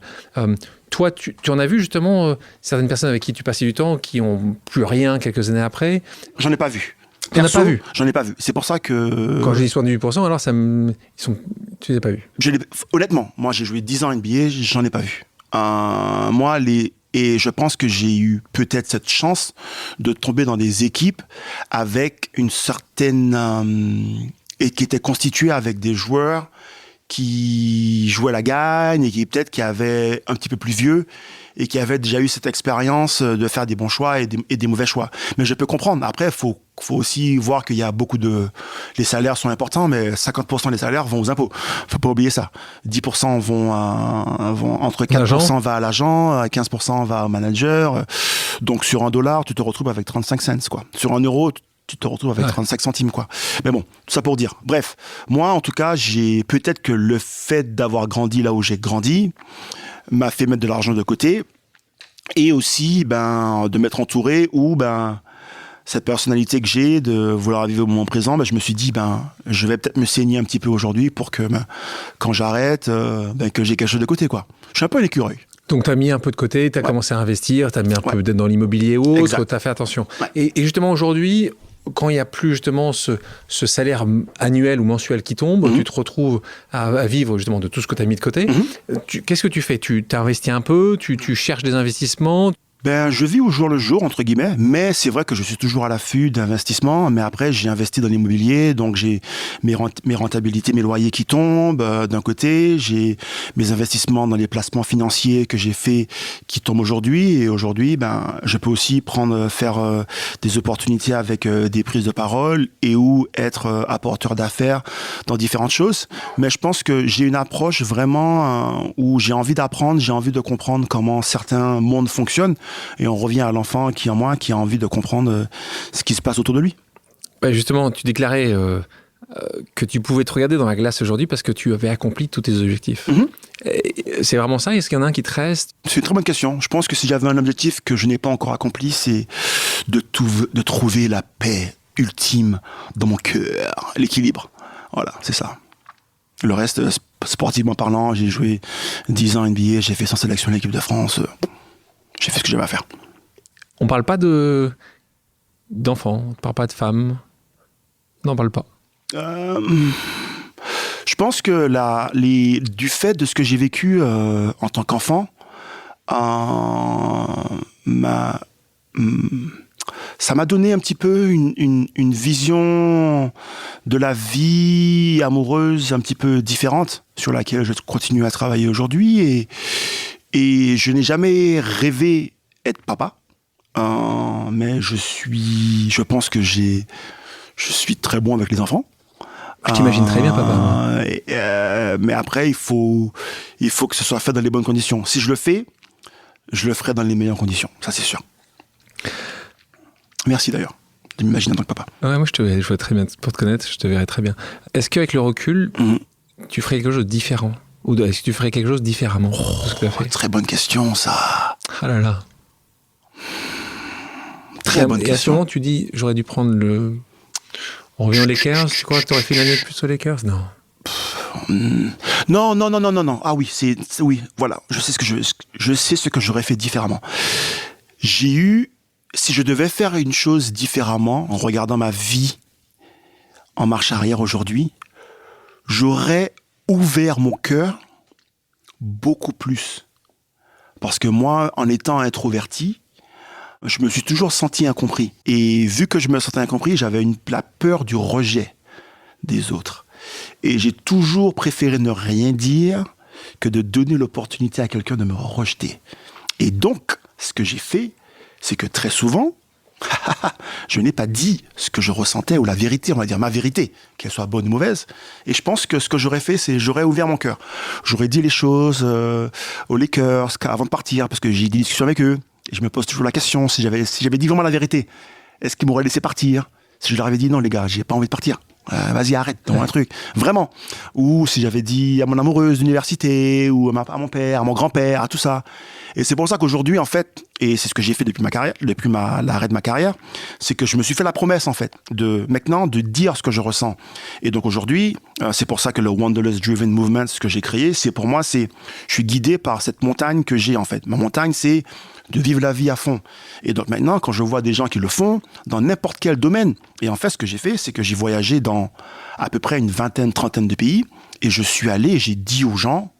Toi, tu en as vu justement certaines personnes avec qui tu passais du temps qui n'ont plus rien quelques années après? J'en ai pas vu. Perso, j'en ai pas vu. C'est pour ça que... Quand je dis 78%, alors tu les as pas vus? Honnêtement, moi j'ai joué 10 ans NBA, j'en ai pas vu. Et je pense que j'ai eu peut-être cette chance de tomber dans des équipes avec une certaine... et qui étaient constituées avec des joueurs qui jouaient la gagne et qui avaient un petit peu plus vieux et qui avaient déjà eu cette expérience de faire des bons choix et des mauvais choix. Mais je peux comprendre. Après, faut aussi voir qu'il y a les salaires sont importants, mais 50% des salaires vont aux impôts. Faut pas oublier ça. 10% vont entre 4% va à l'agent, 15% va au manager. Donc, sur $1, tu te retrouves avec 35 cents, quoi. Sur €1, tu te retrouves avec 35 centimes, quoi. Mais bon, tout ça pour dire. Bref, moi, en tout cas, peut-être que le fait d'avoir grandi là où j'ai grandi m'a fait mettre de l'argent de côté et aussi, de m'être entouré où, cette personnalité que j'ai, de vouloir vivre au moment présent, je me suis dit, je vais peut-être me saigner un petit peu aujourd'hui pour que, quand j'arrête, que j'ai quelque chose de côté, quoi. Je suis un peu un écureuil. Donc, tu as mis un peu de côté, tu as commencé à investir, tu as mis un peu d'être dans l'immobilier ou autre, tu as fait attention. Ouais. Et justement, aujourd'hui, quand il n'y a plus justement ce salaire annuel ou mensuel qui tombe, tu te retrouves à vivre justement de tout ce que tu as mis de côté. Qu'est-ce que tu fais? Tu t'investis un peu, tu cherches des investissements? Je vis au jour le jour, entre guillemets, mais c'est vrai que je suis toujours à l'affût d'investissements. Mais après, j'ai investi dans l'immobilier, donc j'ai mes rentabilités, mes loyers qui tombent d'un côté. J'ai mes investissements dans les placements financiers que j'ai faits qui tombent aujourd'hui. Et aujourd'hui, je peux aussi faire des opportunités avec des prises de parole et ou être apporteur d'affaires dans différentes choses. Mais je pense que j'ai une approche vraiment où j'ai envie d'apprendre, j'ai envie de comprendre comment certains mondes fonctionnent. Et on revient à l'enfant qui est en moi, qui a envie de comprendre ce qui se passe autour de lui. Justement, tu déclarais que tu pouvais te regarder dans la glace aujourd'hui parce que tu avais accompli tous tes objectifs. C'est vraiment ça? Est-ce qu'il y en a un qui te reste? C'est une très bonne question. Je pense que si j'avais un objectif que je n'ai pas encore accompli, c'est de trouver la paix ultime dans mon cœur, l'équilibre. Voilà, c'est ça. Le reste, sportivement parlant, j'ai joué 10 ans NBA, j'ai fait 100 sélections de l'équipe de France. J'ai fait ce que j'avais à faire. On parle pas d'enfants, on parle pas de femmes. Non, on parle pas. Je pense que du fait de ce que j'ai vécu en tant qu'enfant, ça m'a donné un petit peu une vision de la vie amoureuse un petit peu différente sur laquelle je continue à travailler aujourd'hui et je n'ai jamais rêvé être papa, mais je pense que je suis très bon avec les enfants. Je t'imagine très bien, papa. Mais après, il faut que ce soit fait dans les bonnes conditions. Si je le fais, je le ferai dans les meilleures conditions, ça c'est sûr. Merci d'ailleurs de m'imaginer en tant que papa. Ouais, moi je vois très bien, pour te connaître, je te verrais très bien. Est-ce qu'avec le recul, tu ferais quelque chose de différent? Ou est-ce que tu ferais quelque chose différemment de ce que tu as fait? Très bonne question, ça. Ah là là. Très bonne question. Et à ce moment, tu dis, j'aurais dû prendre on revient aux Lakers, c'est quoi? T'aurais fait l'année de plus aux Lakers? Non. Non. Ah oui, oui, voilà. Je sais ce que j'aurais fait différemment. Si je devais faire une chose différemment, en regardant ma vie en marche arrière aujourd'hui, j'aurais ouvert mon cœur beaucoup plus. Parce que moi, en étant introverti, je me suis toujours senti incompris. Et vu que je me sentais incompris, j'avais la peur du rejet des autres. Et j'ai toujours préféré ne rien dire que de donner l'opportunité à quelqu'un de me rejeter. Et donc, ce que j'ai fait, c'est que très souvent, je n'ai pas dit ce que je ressentais, ou la vérité, on va dire ma vérité, qu'elle soit bonne ou mauvaise. Et je pense que ce que j'aurais fait, c'est j'aurais ouvert mon cœur. J'aurais dit les choses aux Lakers avant de partir, parce que j'ai eu des discussions avec eux. Et je me pose toujours la question, si j'avais dit vraiment la vérité, est-ce qu'ils m'auraient laissé partir? Si je leur avais dit non les gars, j'ai pas envie de partir. Vas-y, arrête, dans un truc. Vraiment. Ou si j'avais dit à mon amoureuse d'université, ou à mon père, à mon grand-père, à tout ça. Et c'est pour ça qu'aujourd'hui, en fait, et c'est ce que j'ai fait depuis ma carrière, depuis l'arrêt de ma carrière, c'est que je me suis fait la promesse, en fait, maintenant, de dire ce que je ressens. Et donc aujourd'hui, c'est pour ça que le Wanderlust Driven Movement, ce que j'ai créé, c'est pour moi, je suis guidé par cette montagne que j'ai, en fait. Ma montagne, c'est de vivre la vie à fond. Et donc maintenant, quand je vois des gens qui le font, dans n'importe quel domaine, et en fait, ce que j'ai fait, c'est que j'ai voyagé dans à peu près une trentaine de pays, et je suis allé, et j'ai dit aux gens,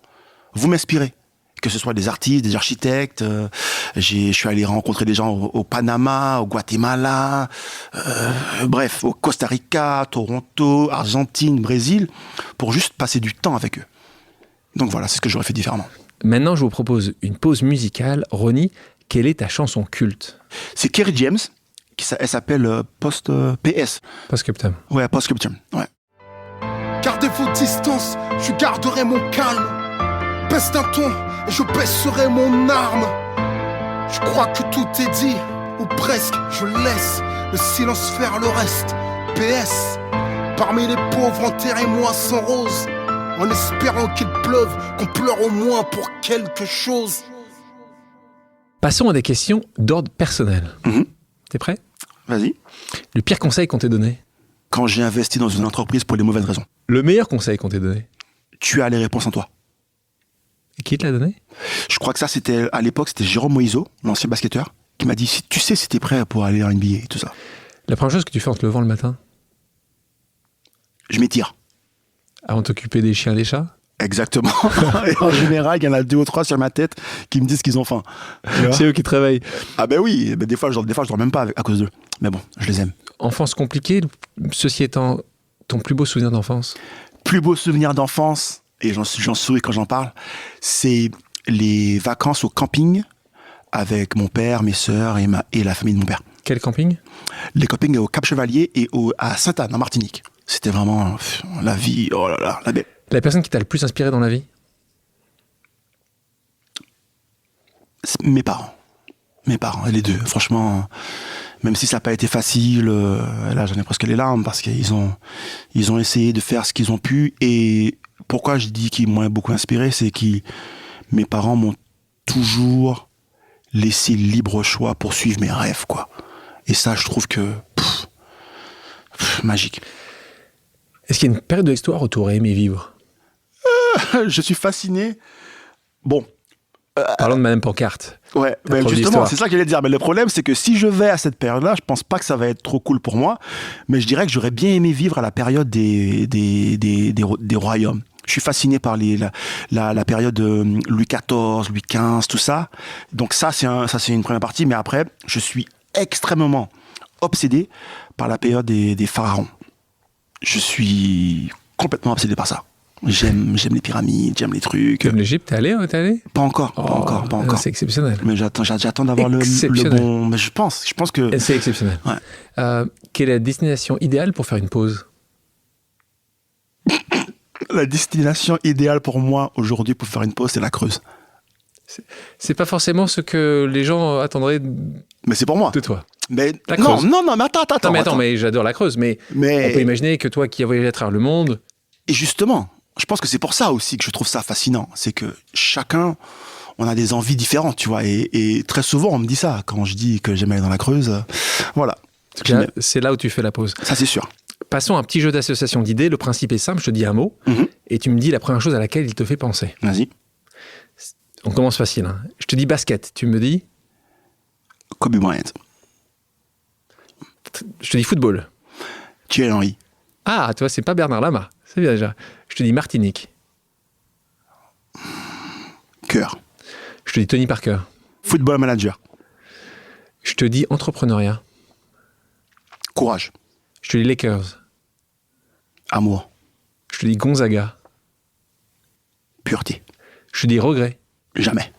vous m'inspirez. Que ce soit des artistes, des architectes, je suis allé rencontrer des gens au Panama, au Guatemala, bref, au Costa Rica, Toronto, Argentine, Brésil, pour juste passer du temps avec eux. Donc voilà, c'est ce que j'aurais fait différemment. Maintenant, je vous propose une pause musicale. Ronnie, quelle est ta chanson culte? C'est Kerry James, elle s'appelle PS. Post-Scriptum. Ouais, Post-Scriptum, ouais. Gardez vos distances, je garderai mon calme. Peste un ton et je baisserai mon arme. Je crois que tout est dit, ou ou presque, je laisse le silence faire le reste. PS, parmi les pauvres, enterrez-moi sans rose, en espérant qu'il pleuve, qu'on pleure au moins pour quelque chose. Passons à des questions d'ordre personnel. T'es prêt ? Vas-y. Le pire conseil qu'on t'ait donné ? Quand j'ai investi dans une entreprise pour les mauvaises raisons. Le meilleur conseil qu'on t'ait donné ? Tu as les réponses en toi. Et qui te l'a donné ? Je crois que ça, à l'époque, c'était Jérôme Moïseau, l'ancien basketteur, qui m'a dit, tu sais si t'es prêt pour aller en NBA et tout ça. La première chose que tu fais en te levant le matin ? Je m'étire. Avant de t'occuper des chiens et des chats ? Exactement. Et en général, il y en a 2 ou 3 sur ma tête qui me disent qu'ils ont faim. C'est eux qui te réveillent. Ah ben oui, des fois je dors même pas à cause d'eux. Mais bon, je les aime. Enfance compliquée, ceci étant ton plus beau souvenir d'enfance ? Plus beau souvenir d'enfance, et j'en souris quand j'en parle, c'est les vacances au camping avec mon père, mes sœurs et la famille de mon père. Quel camping ? Les campings au Cap-Chevalier et à Sainte-Anne, en Martinique. C'était vraiment la vie, oh là là, la belle. La personne qui t'a le plus inspiré dans la vie ? Mes parents, les deux. Franchement, même si ça n'a pas été facile, là j'en ai presque les larmes parce qu'ils ont essayé de faire ce qu'ils ont pu. Et pourquoi je dis qu'ils m'ont beaucoup inspiré, c'est que mes parents m'ont toujours laissé libre choix pour suivre mes rêves, quoi. Et ça, je trouve que magique. Est-ce qu'il y a une période de l'histoire où tu aurais aimé vivre ? Je suis fasciné. Bon. Parlons de Madame Pancarte. Ouais, justement, c'est ça que j'allais dire. Mais le problème, c'est que si je vais à cette période-là, je pense pas que ça va être trop cool pour moi. Mais je dirais que j'aurais bien aimé vivre à la période des royaumes. Je suis fasciné par la période de Louis XIV, Louis XV, tout ça. Donc ça, c'est une première partie. Mais après, je suis extrêmement obsédé par la période des pharaons. Je suis complètement obsédé par ça. J'aime les pyramides, j'aime les trucs. Comme l'Égypte, t'es allé ? Pas encore. C'est exceptionnel. Mais j'attends d'avoir le bon. Mais je pense que. C'est exceptionnel. Ouais. Quelle est la destination idéale pour faire une pause ? La destination idéale pour moi aujourd'hui pour faire une pause, c'est la Creuse. C'est pas forcément ce que les gens attendraient Mais c'est pour moi. de toi. Mais La non, Creuse. non, mais attends. Mais j'adore la Creuse. Mais on peut imaginer que toi qui as voyagé à travers le monde. Et justement, je pense que c'est pour ça aussi que je trouve ça fascinant. C'est que chacun, on a des envies différentes, tu vois. Et très souvent, on me dit ça. Quand je dis que j'aime aller dans la Creuse, voilà. C'est là où tu fais la pause. Ça, c'est sûr. Passons à un petit jeu d'association d'idées. Le principe est simple. Je te dis un mot et tu me dis la première chose à laquelle il te fait penser. Vas-y. On commence facile. Hein. Je te dis basket. Tu me dis Kobe Bryant. Je te dis football. Thierry Henry. Ah, toi, c'est pas Bernard Lama. C'est bien déjà. Je te dis Martinique. Cœur. Je te dis Tony Parker. Football manager. Je te dis entrepreneuriat. Courage. Je te dis Lakers. Amour. Je te dis Gonzaga. Pureté. Je te dis regret. Jamais.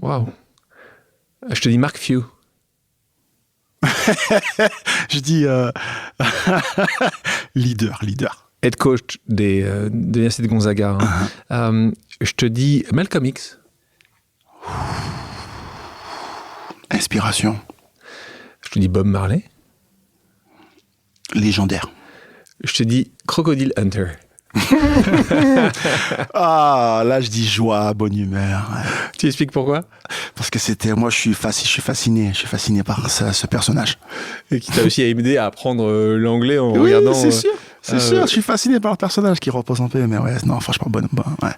Waouh. Je te dis Mark Few. Je dis leader. Head coach de l'Université de Gonzaga. Hein. Je te dis Malcolm X. Inspiration. Je te dis Bob Marley. Légendaire. Je te dis Crocodile Hunter. Ah, là je dis joie, bonne humeur. Ouais. Tu expliques pourquoi ? Parce que moi je suis fasciné par ce personnage. Et qui t'a aussi aidé à apprendre l'anglais en regardant... c'est sûr, je suis fasciné par le personnage qui repose un peu, mais ouais, non, franchement, ouais.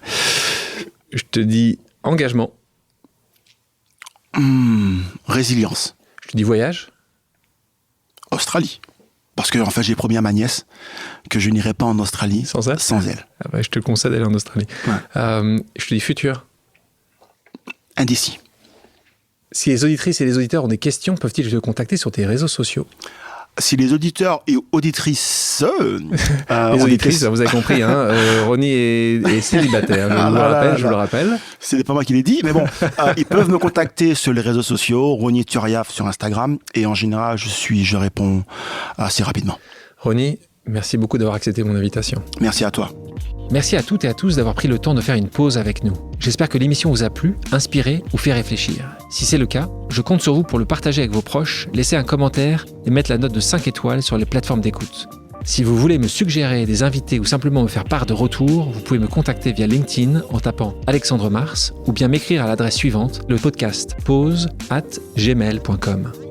Je te dis engagement. Résilience. Je te dis voyage. Australie. Parce que en fait, j'ai promis à ma nièce que je n'irai pas en Australie sans elle. Ah bah, je te conseille d'aller en Australie. Ouais. Je te dis futur. Indécis. Si les auditrices et les auditeurs ont des questions, peuvent-ils te contacter sur tes réseaux sociaux ? Si les auditeurs et auditrices... les auditrices, vous avez compris, hein, Ronnie est célibataire, je vous le rappelle. C'est pas moi qui l'ai dit, mais bon, ils peuvent me contacter sur les réseaux sociaux, Ronnie Turiaf sur Instagram, et en général, je réponds assez rapidement. Ronnie, merci beaucoup d'avoir accepté mon invitation. Merci à toi. Merci à toutes et à tous d'avoir pris le temps de faire une pause avec nous. J'espère que l'émission vous a plu, inspiré ou fait réfléchir. Si c'est le cas, je compte sur vous pour le partager avec vos proches, laisser un commentaire et mettre la note de 5 étoiles sur les plateformes d'écoute. Si vous voulez me suggérer des invités ou simplement me faire part de retours, vous pouvez me contacter via LinkedIn en tapant Alexandre Mars ou bien m'écrire à l'adresse suivante, le podcast pause@gmail.com.